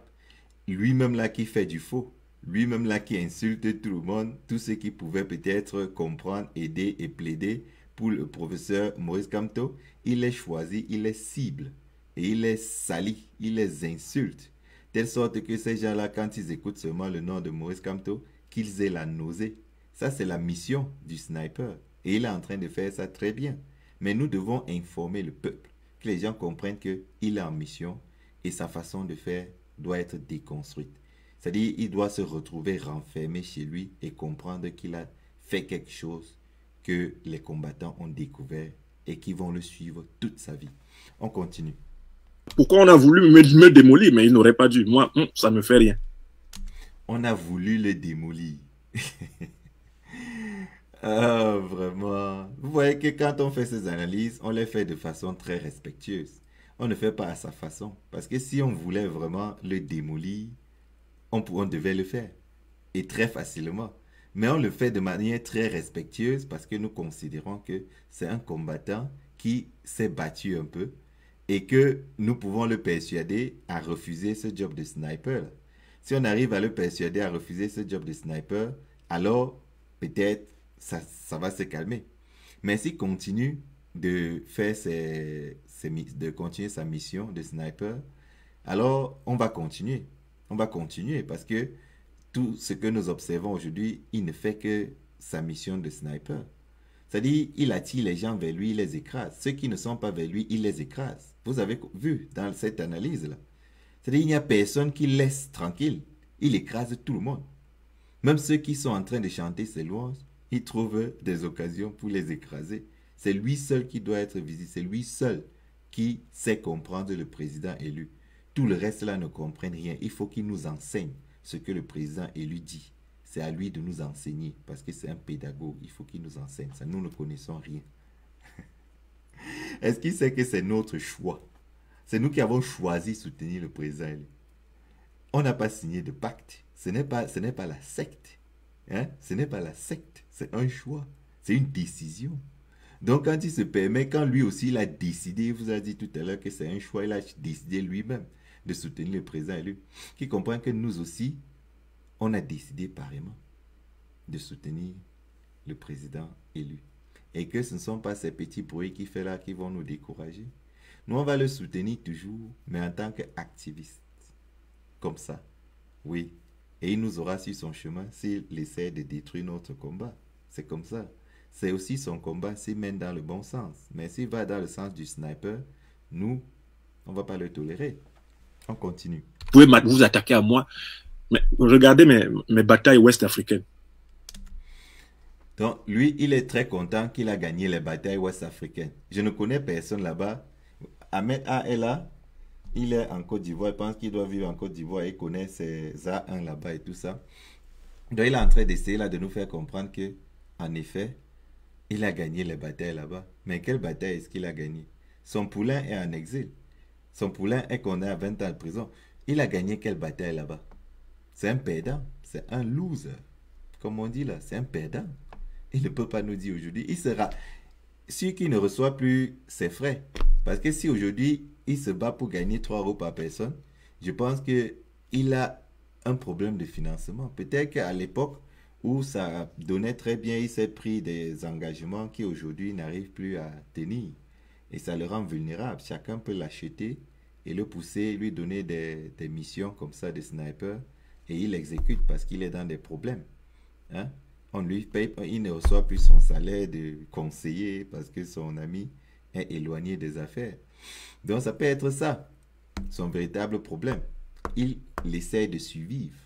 Lui-même là qui fait du faux. Lui-même là qui insulte tout le monde. Tous ceux qui pouvaient peut-être comprendre, aider et plaider pour le professeur Maurice Kamto. Il les choisit, il les cible. Et il les salit, il les insulte. Telle sorte que ces gens-là, quand ils écoutent seulement le nom de Maurice Kamto, qu'ils aient la nausée. Ça, c'est la mission du sniper. Et il est en train de faire ça très bien. Mais nous devons informer le peuple, que les gens comprennent qu'il est en mission et sa façon de faire doit être déconstruite. C'est-à-dire qu'il doit se retrouver renfermé chez lui et comprendre qu'il a fait quelque chose que les combattants ont découvert et qui vont le suivre toute sa vie. On continue. Pourquoi on a voulu me démolir, mais il n'aurait pas dû. Moi, ça ne me fait rien. On a voulu le démolir. Ah, vraiment. Vous voyez que quand on fait ces analyses, on les fait de façon très respectueuse. On ne fait pas à sa façon. Parce que si on voulait vraiment le démolir, on devait le faire. Et très facilement. Mais on le fait de manière très respectueuse parce que nous considérons que c'est un combattant qui s'est battu un peu et que nous pouvons le persuader à refuser ce job de sniper. Si on arrive à le persuader à refuser ce job de sniper, alors peut-être ça va se calmer. Mais s'il continue de faire de continuer sa mission de sniper, alors on va continuer. On va continuer parce que tout ce que nous observons aujourd'hui, il ne fait que sa mission de sniper. C'est-à-dire, il attire les gens vers lui, il les écrase. Ceux qui ne sont pas vers lui, il les écrase. Vous avez vu dans cette analyse-là. C'est-à-dire, il n'y a personne qui laisse tranquille. Il écrase tout le monde. Même ceux qui sont en train de chanter ses louanges, il trouve des occasions pour les écraser. C'est lui seul qui doit être visible. C'est lui seul qui sait comprendre le président élu. Tout le reste là ne comprennent rien. Il faut qu'il nous enseigne ce que le président élu dit. C'est à lui de nous enseigner parce que c'est un pédagogue. Il faut qu'il nous enseigne. Ça, nous ne connaissons rien. Est-ce qu'il sait que c'est notre choix? C'est nous qui avons choisi de soutenir le président élu. On n'a pas signé de pacte. Ce n'est pas la secte. Hein? Ce n'est pas la secte. C'est un choix. C'est une décision. Donc, quand il se permet, quand lui aussi il a décidé, il vous a dit tout à l'heure que c'est un choix, il a décidé lui-même de soutenir le président élu, qui comprend que nous aussi, on a décidé pareillement de soutenir le président élu. Et que ce ne sont pas ces petits bruits qu'il fait là qui vont nous décourager. Nous, on va le soutenir toujours, mais en tant qu'activiste. Comme ça. Oui. Et il nous aura sur son chemin s'il essaie de détruire notre combat. C'est comme ça. C'est aussi son combat s'il mène dans le bon sens. Mais s'il va dans le sens du sniper, nous, on ne va pas le tolérer. On continue. Vous pouvez vous attaquer à moi, mais regardez mes batailles ouest-africaines. Donc, lui, il est très content qu'il a gagné les batailles ouest-africaines. Je ne connais personne là-bas. Ahmed A est là. Il est en Côte d'Ivoire. Il pense qu'il doit vivre en Côte d'Ivoire. Il connaît ses A1 là-bas et tout ça. Donc, il est en train d'essayer là de nous faire comprendre que, en effet, il a gagné les batailles là-bas. Mais quelle bataille est-ce qu'il a gagné? Son poulain est en exil. Son poulain est condamné à 20 ans de prison. Il a gagné quelle bataille là-bas? C'est un perdant. C'est un loser. Comme on dit là, c'est un perdant. Il ne peut pas nous dire aujourd'hui. Il sera sûr qu'il ne reçoit plus ses frais. Parce que si aujourd'hui, il se bat pour gagner 3 euros par personne, je pense qu'il a un problème de financement. Peut-être qu'à l'époque où ça donnait très bien, il s'est pris des engagements qui aujourd'hui n'arrivent plus à tenir. Et ça le rend vulnérable. Chacun peut l'acheter et le pousser, lui donner des missions comme ça de sniper. Et il exécute parce qu'il est dans des problèmes. Hein? On lui paye, il ne reçoit plus son salaire de conseiller parce que son ami est éloigné des affaires. Donc ça peut être ça, son véritable problème. Il essaie de survivre.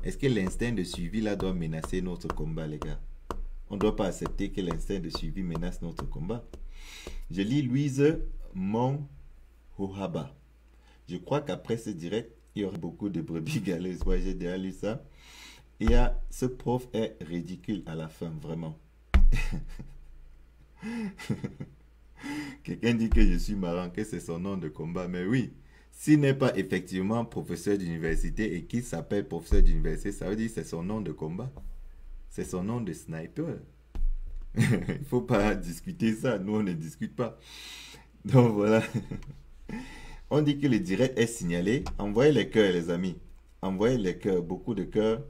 Est-ce que l'instinct de survie là doit menacer notre combat, les gars? On ne doit pas accepter que l'instinct de survie menace notre combat. Je lis Louise Monhohaba. Je crois qu'après ce direct, il y aura beaucoup de brebis galeuses. Ouais, j'ai déjà lu ça. Et ce prof est ridicule à la fin, vraiment. Quelqu'un dit que je suis marrant, que c'est son nom de combat. Mais oui, s'il n'est pas effectivement professeur d'université et qu'il s'appelle professeur d'université, ça veut dire que c'est son nom de combat. C'est son nom de sniper. Il ne faut pas discuter ça. Nous, on ne discute pas. Donc voilà. On dit que le direct est signalé. Envoyez les cœurs, les amis. Envoyez les cœurs, beaucoup de cœurs,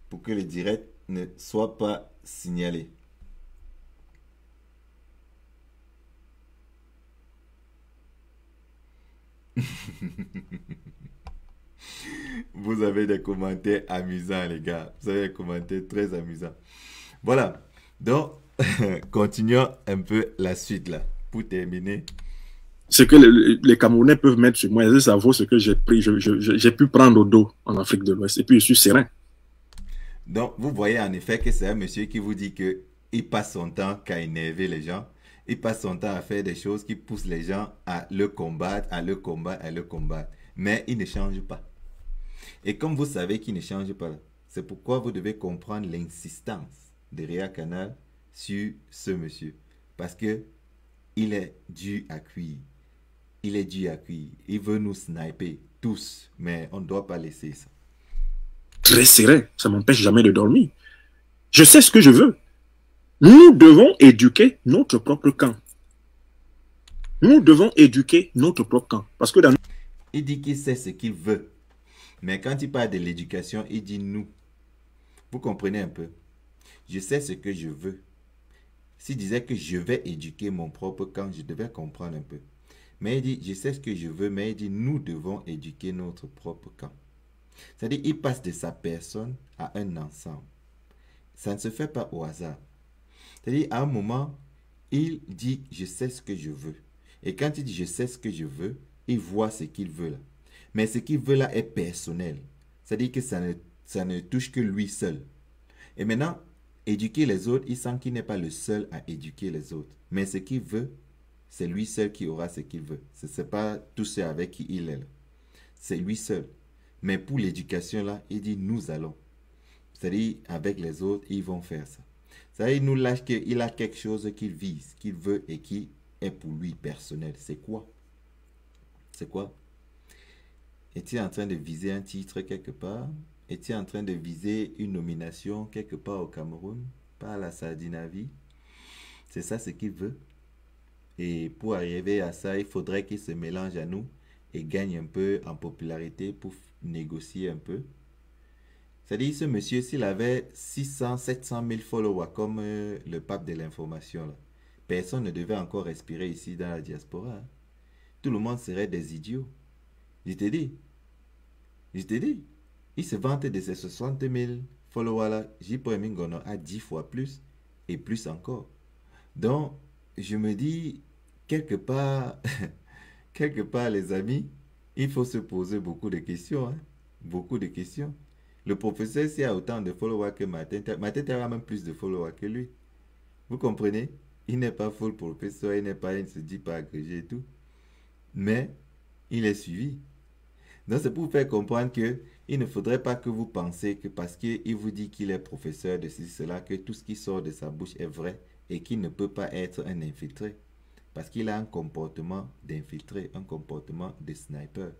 pour que le direct ne soit pas signalé. Vous avez des commentaires amusants, les gars. Vous avez des commentaires très amusants. Voilà. Donc, continuons un peu la suite là. Pour terminer. Ce que les Camerounais peuvent mettre sur moi, ça vaut ce que j'ai pris, j'ai pu prendre au dos en Afrique de l'Ouest. Et puis je suis serein. Donc, vous voyez en effet que c'est un monsieur qui vous dit qu'il passe son temps qu'à énerver les gens. Il passe son temps à faire des choses qui poussent les gens à le combattre, à le combattre, à le combattre. Mais il ne change pas. Et comme vous savez qu'il ne change pas, c'est pourquoi vous devez comprendre l'insistance de Réa Canal sur ce monsieur. Parce que il est dû à cuire. Il est dû à cuire. Il veut nous sniper tous. Mais on ne doit pas laisser ça. Très serein, ça ne m'empêche jamais de dormir. Je sais ce que je veux. Nous devons éduquer notre propre camp. Nous devons éduquer notre propre camp. Parce que dans... Il dit qu'il sait ce qu'il veut. Mais quand il parle de l'éducation, il dit nous. Vous comprenez un peu? Je sais ce que je veux. S'il disait que je vais éduquer mon propre camp, je devais comprendre un peu. Mais il dit, je sais ce que je veux, mais il dit, nous devons éduquer notre propre camp. C'est-à-dire, il passe de sa personne à un ensemble. Ça ne se fait pas au hasard. C'est-à-dire, à un moment, il dit, je sais ce que je veux. Et quand il dit, je sais ce que je veux, il voit ce qu'il veut là. Mais ce qu'il veut là est personnel. C'est-à-dire que ça ne touche que lui seul. Et maintenant, éduquer les autres, il sent qu'il n'est pas le seul à éduquer les autres. Mais ce qu'il veut, c'est lui seul qui aura ce qu'il veut. Ce n'est pas tous ceux avec qui il est là. C'est lui seul. Mais pour l'éducation là, il dit nous allons. C'est-à-dire avec les autres, ils vont faire ça. C'est-à-dire il nous lâche qu'il a quelque chose qu'il vise, qu'il veut et qu'il est pour lui personnel. C'est quoi? C'est quoi? Est-il en train de viser un titre quelque part? Est-il en train de viser une nomination quelque part au Cameroun? Pas à la Sardinavie? C'est ça ce qu'il veut. Et pour arriver à ça, il faudrait qu'il se mélange à nous et gagne un peu en popularité pour négocier un peu. C'est-à-dire, ce monsieur, s'il avait 600, 700 000 followers comme le pape de l'information, personne ne devait encore respirer ici dans la diaspora. Hein. Tout le monde serait des idiots. Je te dis. Je te dis. Il se vante de ces 60 000 followers-là. J.P. Mingono a 10 fois plus et plus encore. Donc, je me dis, quelque part, les amis, il faut se poser beaucoup de questions. Hein? Beaucoup de questions. Le professeur, s'il a autant de followers que Martin a même plus de followers que lui. Vous comprenez? Il n'est pas full professeur, il ne se dit pas agrégé et tout. Mais, il est suivi. Donc, c'est pour vous faire comprendre que il ne faudrait pas que vous pensiez que parce qu'il vous dit qu'il est professeur de ceci, cela, que tout ce qui sort de sa bouche est vrai et qu'il ne peut pas être un infiltré. Parce qu'il a un comportement d'infiltré, un comportement de sniper,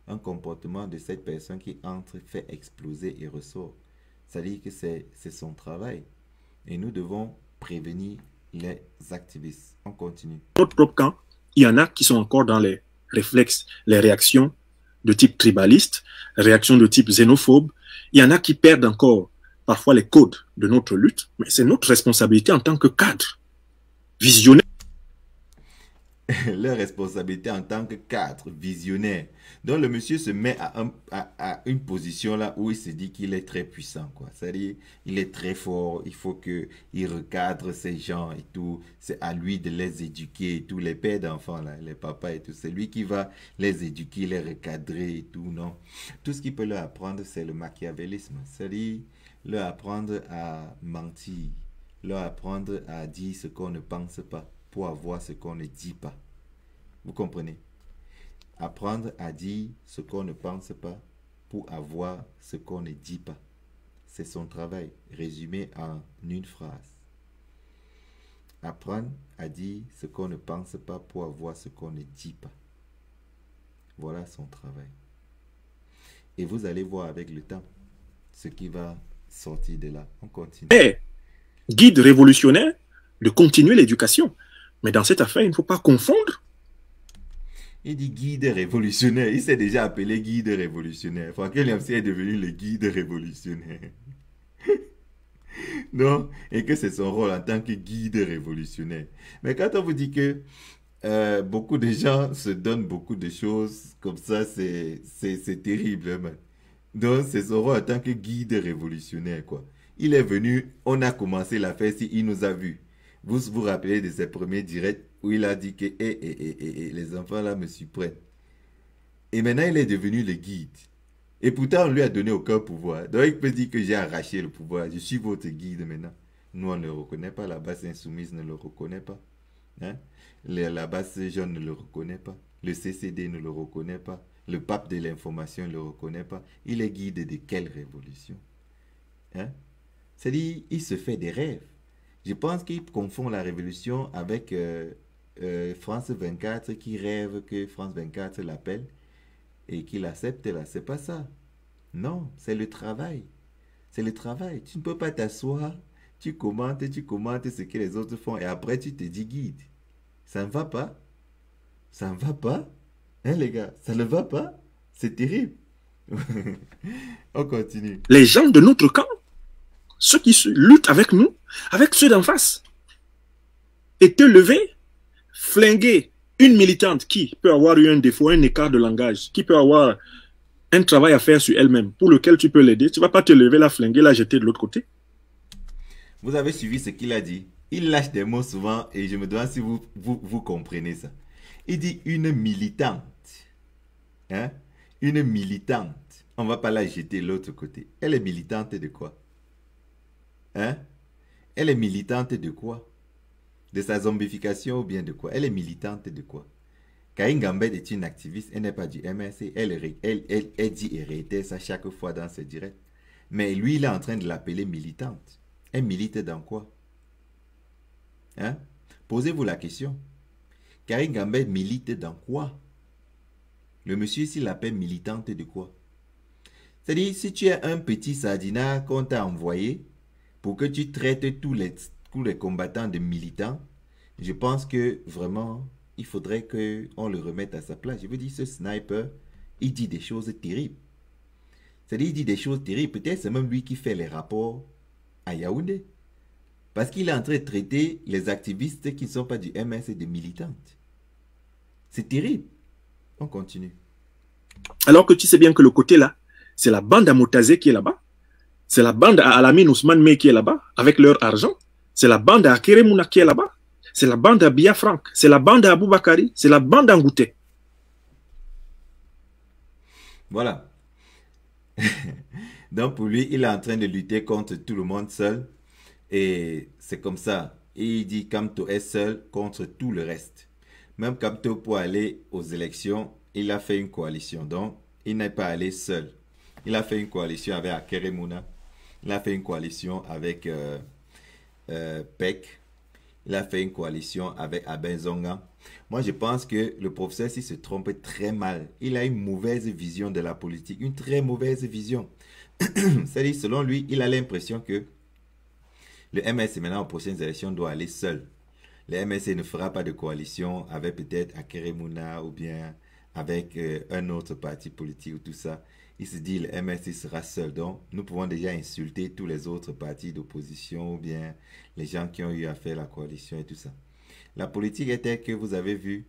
un comportement de cette personne qui entre, fait exploser et ressort. C'est-à-dire que c'est son travail. Et nous devons prévenir les activistes. On continue. Notre propre camp, il y en a qui sont encore dans les réflexes, les réactions de type tribaliste, réactions de type xénophobe. Il y en a qui perdent encore parfois les codes de notre lutte, mais c'est notre responsabilité en tant que cadre, visionnaire. Leur responsabilité en tant que cadre, visionnaire. Donc le monsieur se met à une position là où il se dit qu'il est très puissant, quoi. C'est-à-dire, il est très fort, il faut qu'il recadre ces gens et tout. C'est à lui de les éduquer et tout. Les pères d'enfants, là, les papas et tout. C'est lui qui va les éduquer, les recadrer et tout, non. Tout ce qu'il peut leur apprendre, c'est le machiavélisme. C'est-à-dire, leur apprendre à mentir, leur apprendre à dire ce qu'on ne pense pas pour avoir ce qu'on ne dit pas. Vous comprenez? Apprendre à dire ce qu'on ne pense pas pour avoir ce qu'on ne dit pas. C'est son travail, résumé en une phrase. Apprendre à dire ce qu'on ne pense pas pour avoir ce qu'on ne dit pas. Voilà son travail. Et vous allez voir avec le temps ce qui va sortir de là. On continue. Et guide révolutionnaire de continuer l'éducation. Mais dans cette affaire, il ne faut pas confondre. Il dit guide révolutionnaire. Il s'est déjà appelé guide révolutionnaire. Franck Liamsi est devenu le guide révolutionnaire. Non, et que c'est son rôle en tant que guide révolutionnaire. Mais quand on vous dit que beaucoup de gens se donnent beaucoup de choses comme ça, c'est terrible. Hein, man. Donc, c'est son rôle en tant que guide révolutionnaire, quoi. Il est venu, on a commencé l'affaire, il nous a vus. Vous vous rappelez de ses premiers directs où il a dit que les enfants là me surprennent. Et maintenant, il est devenu le guide. Et pourtant, on lui a donné aucun pouvoir. Donc, il peut dire que j'ai arraché le pouvoir. Je suis votre guide maintenant. Nous, on ne le reconnaît pas. La base insoumise ne le reconnaît pas. Hein? La base jeune ne le reconnaît pas. Le CCD ne le reconnaît pas. Le pape de l'information ne le reconnaît pas. Il est guide de quelle révolution? Hein? C'est-à-dire, il se fait des rêves. Je pense qu'il confond la révolution avec France 24 qui rêve que France 24 l'appelle et qu'il accepte là. C'est pas ça. Non, c'est le travail. C'est le travail. Tu ne peux pas t'asseoir, tu commentes ce que les autres font et après tu te dis guide. Ça ne va pas. Ça ne va pas. Hein les gars, ça ne va pas. C'est terrible. On continue. Les gens de notre camp, ceux qui luttent avec nous, avec ceux d'en face, et te lever, flinguer une militante qui peut avoir eu un défaut, un écart de langage, qui peut avoir un travail à faire sur elle-même, pour lequel tu peux l'aider, tu ne vas pas te lever, la flinguer, la jeter de l'autre côté. Vous avez suivi ce qu'il a dit. Il lâche des mots souvent et je me demande si vous comprenez ça. Il dit une militante. Hein? Une militante. On ne va pas la jeter de l'autre côté. Elle est militante de quoi? Hein? Elle est militante de quoi? De sa zombification ou bien de quoi? Elle est militante de quoi? Karine Gambette est une activiste, elle n'est pas du MRC, elle dit et réitère ça chaque fois dans ses directs. Mais lui, il est en train de l'appeler militante. Elle milite dans quoi? Hein? Posez-vous la question. Karine Gambet milite dans quoi? Le monsieur ici l'appelle militante de quoi? C'est-à-dire, si tu es un petit sardinat qu'on t'a envoyé pour que tu traites tous les combattants de militants, je pense que vraiment, il faudrait qu'on le remette à sa place. Je veux dire, ce sniper, il dit des choses terribles. C'est-à-dire, il dit des choses terribles. Peut-être c'est même lui qui fait les rapports à Yaoundé. Parce qu'il est en train de traiter les activistes qui ne sont pas du MS et des militantes. C'est terrible. On continue. Alors que tu sais bien que le côté là, c'est la bande à Motazé qui est là-bas. C'est la bande à Alamine Ousmane Mey qui est là-bas, avec leur argent. C'est la bande à Keremouna qui est là-bas. C'est la bande à Bia Frank. C'est la bande à Aboubakari. C'est la bande à Ngouté. Voilà. Donc pour lui, il est en train de lutter contre tout le monde seul. Et c'est comme ça. Et il dit Kamto est seul contre tout le reste. Même Kamto, pour aller aux élections, il a fait une coalition. Donc, il n'est pas allé seul. Il a fait une coalition avec Akeremouna. Il a fait une coalition avec PEC. Il a fait une coalition avec Abenzonga. Moi, je pense que le professeur ici se trompe très mal. Il a une mauvaise vision de la politique. Une très mauvaise vision. C'est-à-dire, selon lui, il a l'impression que le MSC maintenant aux prochaines élections doit aller seul. Le MSC ne fera pas de coalition avec peut-être Akeremouna ou bien avec un autre parti politique ou tout ça. Il se dit le MSC sera seul. Donc, nous pouvons déjà insulter tous les autres partis d'opposition ou bien les gens qui ont eu à faire la coalition et tout ça. La politique était que vous avez vu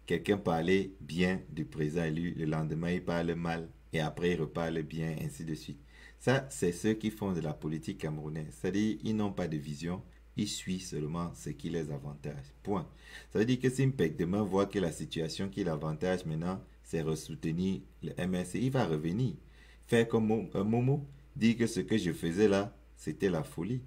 quelqu'un parler bien du président élu, le lendemain il parle mal et après il reparle bien, ainsi de suite. Ça, c'est ceux qui font de la politique camerounaise. C'est-à-dire, ils n'ont pas de vision, ils suivent seulement ce qui les avantage. Point. Ça veut dire que si Mpek demain voit que la situation qui l'avantage maintenant, c'est ressoutenir le MSC, il va revenir. Faire comme Momo, dire que ce que je faisais là, c'était la folie.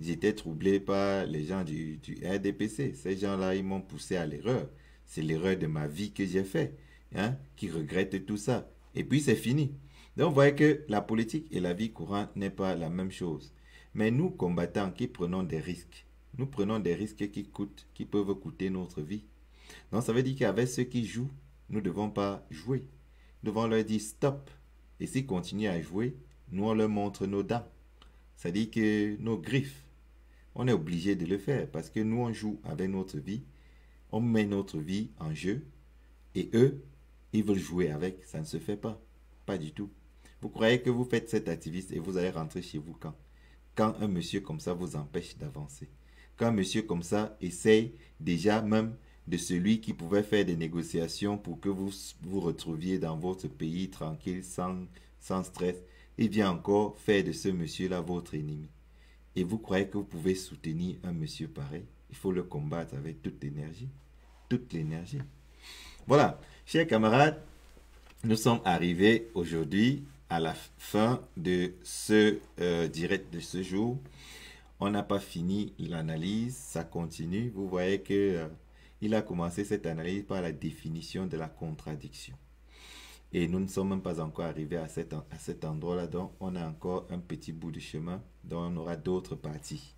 J'étais troublé par les gens du RDPC. Ces gens-là, ils m'ont poussé à l'erreur. C'est l'erreur de ma vie que j'ai fait, hein, qui regrette tout ça. Et puis c'est fini. Donc, vous voyez que la politique et la vie courante n'est pas la même chose. Mais nous, combattants, qui prenons des risques, nous prenons des risques qui peuvent coûter notre vie. Donc, ça veut dire qu'avec ceux qui jouent, nous ne devons pas jouer. Nous devons leur dire stop. Et s'ils continuent à jouer, nous, on leur montre nos dents. C'est-à-dire que nos griffes, on est obligé de le faire parce que nous, on joue avec notre vie. On met notre vie en jeu. Et eux, ils veulent jouer avec. Ça ne se fait pas. Pas du tout. Vous croyez que vous faites cet activiste et vous allez rentrer chez vous quand? Quand un monsieur comme ça vous empêche d'avancer. Quand un monsieur comme ça essaye déjà même de celui qui pouvait faire des négociations pour que vous vous retrouviez dans votre pays tranquille, sans stress, il vient encore faire de ce monsieur-là votre ennemi. Et vous croyez que vous pouvez soutenir un monsieur pareil? Il faut le combattre avec toute l'énergie. Toute l'énergie. Voilà, chers camarades, nous sommes arrivés aujourd'hui à la fin de ce direct de ce jour. On n'a pas fini l'analyse, ça continue. Vous voyez que il a commencé cette analyse par la définition de la contradiction. Et nous ne sommes même pas encore arrivés à cet endroit-là, donc on a encore un petit bout de chemin, donc on aura d'autres parties.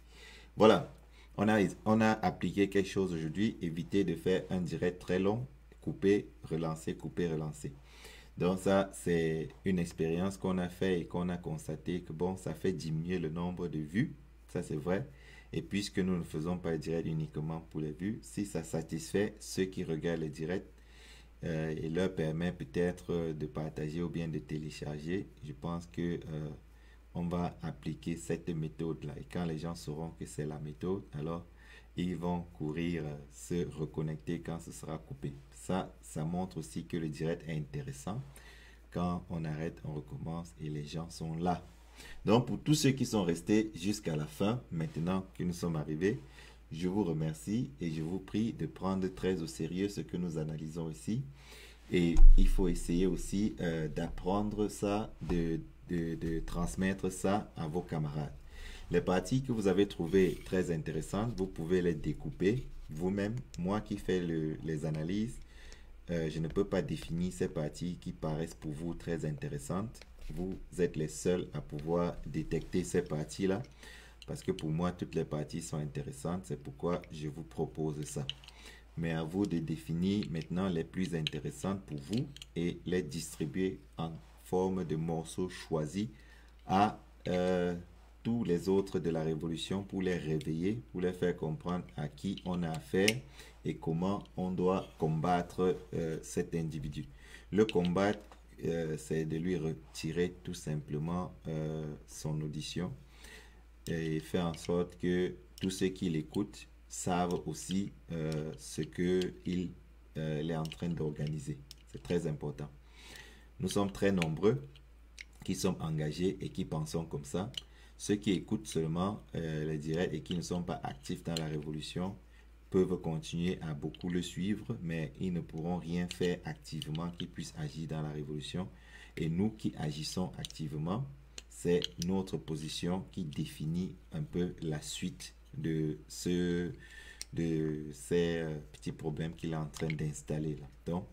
Voilà, on a appliqué quelque chose aujourd'hui, éviter de faire un direct très long, couper, relancer, couper, relancer. Donc ça, c'est une expérience qu'on a fait et qu'on a constaté que bon, ça fait diminuer le nombre de vues. Ça, c'est vrai. Et puisque nous ne faisons pas le direct uniquement pour les vues, si ça satisfait ceux qui regardent le direct et leur permet peut-être de partager ou bien de télécharger, je pense que on va appliquer cette méthode-là. Et quand les gens sauront que c'est la méthode, alors ils vont courir, se reconnecter quand ce sera coupé. Ça montre aussi que le direct est intéressant. Quand on arrête, on recommence et les gens sont là. Donc, pour tous ceux qui sont restés jusqu'à la fin, maintenant que nous sommes arrivés, je vous remercie et je vous prie de prendre très au sérieux ce que nous analysons ici. Et il faut essayer aussi d'apprendre ça, de transmettre ça à vos camarades. Les parties que vous avez trouvées très intéressantes, vous pouvez les découper vous-même. Moi qui fais les analyses, je ne peux pas définir ces parties qui paraissent pour vous très intéressantes. Vous êtes les seuls à pouvoir détecter ces parties-là. Parce que pour moi, toutes les parties sont intéressantes. C'est pourquoi je vous propose ça. mais à vous de définir maintenant les plus intéressantes pour vous et les distribuer en forme de morceaux choisis à tous les autres de la révolution pour les réveiller, pour les faire comprendre à qui on a affaire et comment on doit combattre cet individu. Le combattre, c'est de lui retirer tout simplement son audition et faire en sorte que tous ceux qui l'écoutent savent aussi ce qu'il est en train d'organiser. C'est très important. Nous sommes très nombreux qui sommes engagés et qui pensons comme ça. Ceux qui écoutent seulement les directs et qui ne sont pas actifs dans la révolution peuvent continuer à beaucoup le suivre, mais ils ne pourront rien faire activement qui puisse agir dans la révolution. Et nous qui agissons activement, c'est notre position qui définit un peu la suite de ces petits problèmes qu'il est en train d'installer là. Donc,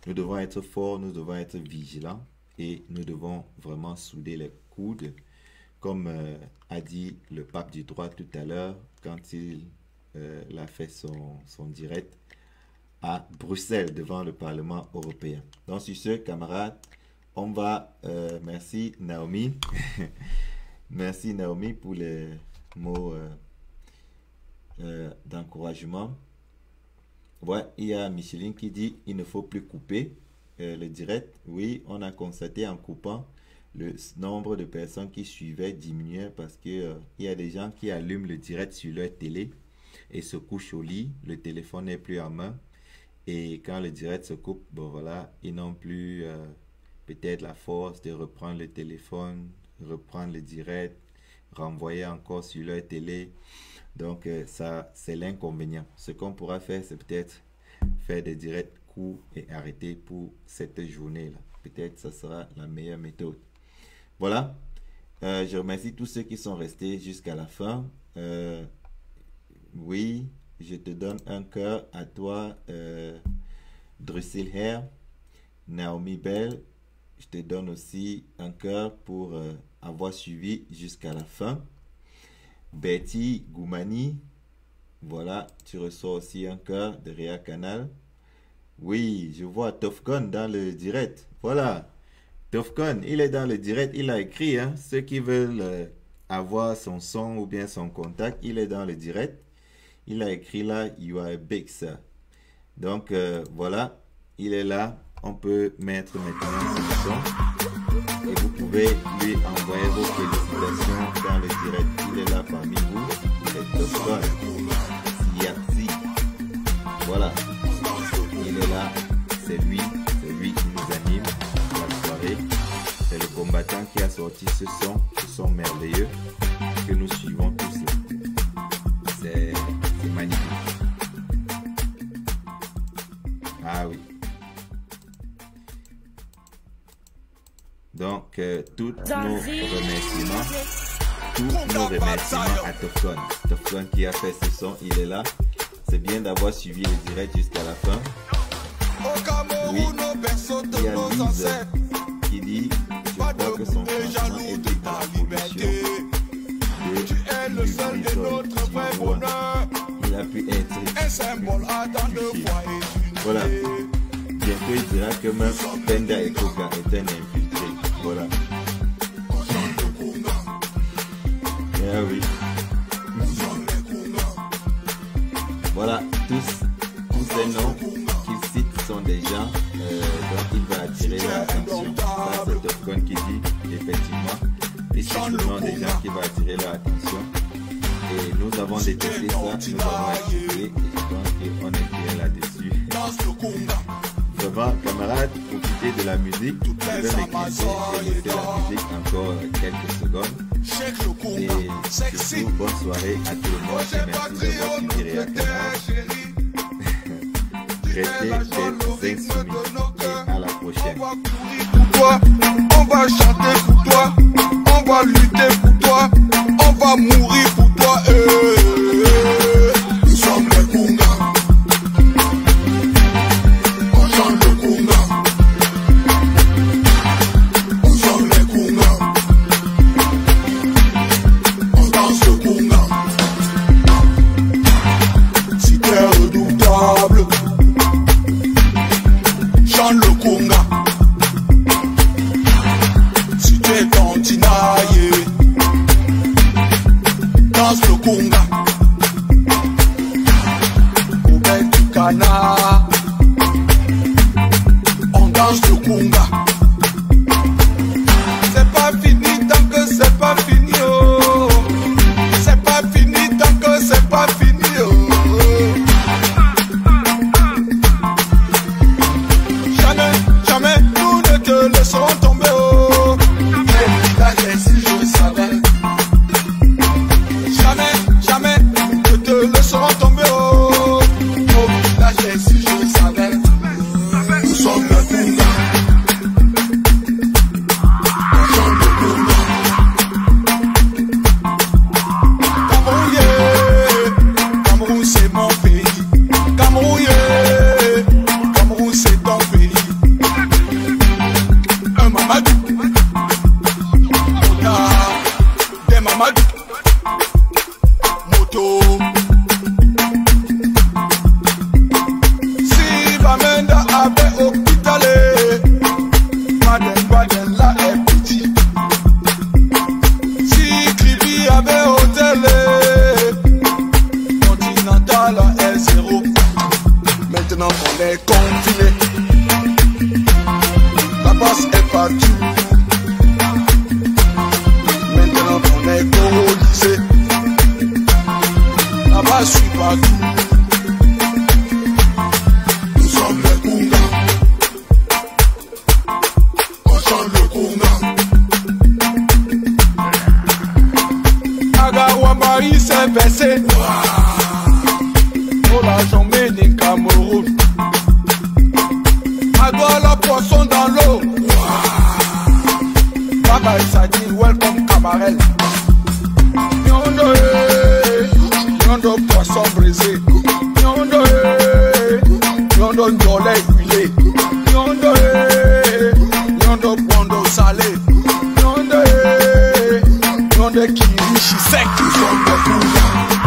nous devons être forts, nous devons être vigilants et nous devons vraiment souder les coudes, comme a dit le pape du droit tout à l'heure quand il a fait son direct à Bruxelles devant le Parlement européen. Donc sur ce, camarades, on va... merci Naomi. Merci Naomi pour les mots d'encouragement. Ouais, il y a Micheline qui dit il ne faut plus couper le direct. Oui, on a constaté en coupant, le nombre de personnes qui suivaient diminuait parce que il y a des gens qui allument le direct sur leur télé et se couchent au lit, le téléphone n'est plus en main et quand le direct se coupe, bon voilà, ils n'ont plus peut-être la force de reprendre le téléphone, reprendre le direct, renvoyer encore sur leur télé. Donc ça, c'est l'inconvénient. Ce qu'on pourra faire, c'est peut-être faire des directs courts et arrêter pour cette journée-là. Peut-être ça sera la meilleure méthode. Voilà. Je remercie tous ceux qui sont restés jusqu'à la fin. Oui, je te donne un cœur à toi, Drussilher, Naomi Bell. Je te donne aussi un cœur pour avoir suivi jusqu'à la fin. Betty Goumani, voilà, tu reçois aussi un cœur de Réa Canal. Oui, je vois Tofcon dans le direct. Voilà, Tofcon, il est dans le direct, il a écrit, hein, ceux qui veulent avoir son son ou bien son contact, il est dans le direct. Il a écrit là, you are a big sir. Donc voilà, il est là. On peut mettre maintenant son son et vous pouvez lui envoyer vos félicitations dans le direct. Il est là parmi vous. C'est Tofcon. Yazi. Voilà. Il est là. C'est lui qui nous anime la soirée. C'est le combattant qui a sorti ce son merveilleux que nous suivons tous. C'est magnifique. Ah oui. Donc, tous nos remerciements à Tofcon. Tofcon qui a fait ce son, il est là. C'est bien d'avoir suivi le direct jusqu'à la fin. Oui, il y a Lise qui dit, je crois que son changement est dû à la pollution il a pu être voilà. Bientôt il dira que même Penda et Koka est un infiltré. Voilà. Ah oui. Voilà, tous ces noms qu'il cite sont des gens dont il va attirer l'attention. Ça c'est Tofcon qui dit, effectivement. Et c'est souvent des gens qui vont attirer leur attention. Et nous avons détecté ça, nous avons écouté et je pense qu'on est bien là-dessus. Vraiment, camarades, profitez de la musique. Je vais m'éclipser et laisser la musique encore quelques secondes. Et surtout, bonne soirée à tout le monde et merci d'avoir suivi Réa Canal. Restez d'être insoumis et à la prochaine. On va chanter pour toi, on va lutter pour toi, on va mourir pour toi. Nous sommes les Kunga. On chante le Kunga. On sommes les Kunga. On danse le Kunga. Si t'es redoutable, danse le conga. Au bec du canard, on danse le conga. C'est pas fini tant que c'est pas fini, oh. C'est pas fini tant que c'est pas fini, oh. Jamais, jamais nous ne te laisserons tomber, oh. Mais si je savais. Jamais, jamais nous ne te laisserons tomber, oh. Au village, si je savais. Nous sommes le Conga. Nous sommes le Conga. Cameroun, yeah. Cameroun, c'est mon pays. Cameroun, yeah. Cameroun, c'est ton pays. Un Mamadou. On a des Mamadou. Moto. Si Bamenda avait hôpitalé, Baden là est petit. Si Kribi avait hôtelé, Continental là est zéro. Maintenant on est confiné, la passe est partout. Maintenant on est colonisé, là-bas je suis partout. Nous sommes le Conga. On chante le Conga. Agawambari s'est versé. Oh la journée des Cameroun. Agola poisson dans l'eau. Baba Sadi, welcome Camarel. Nyondo, Nyondo poisson brisé. Nyondo, Nyondo ndolé huilé. Nyondo, Nyondo pondo salé. Nyondo, Nyondo kirishi sec. Nous sommes le Conga.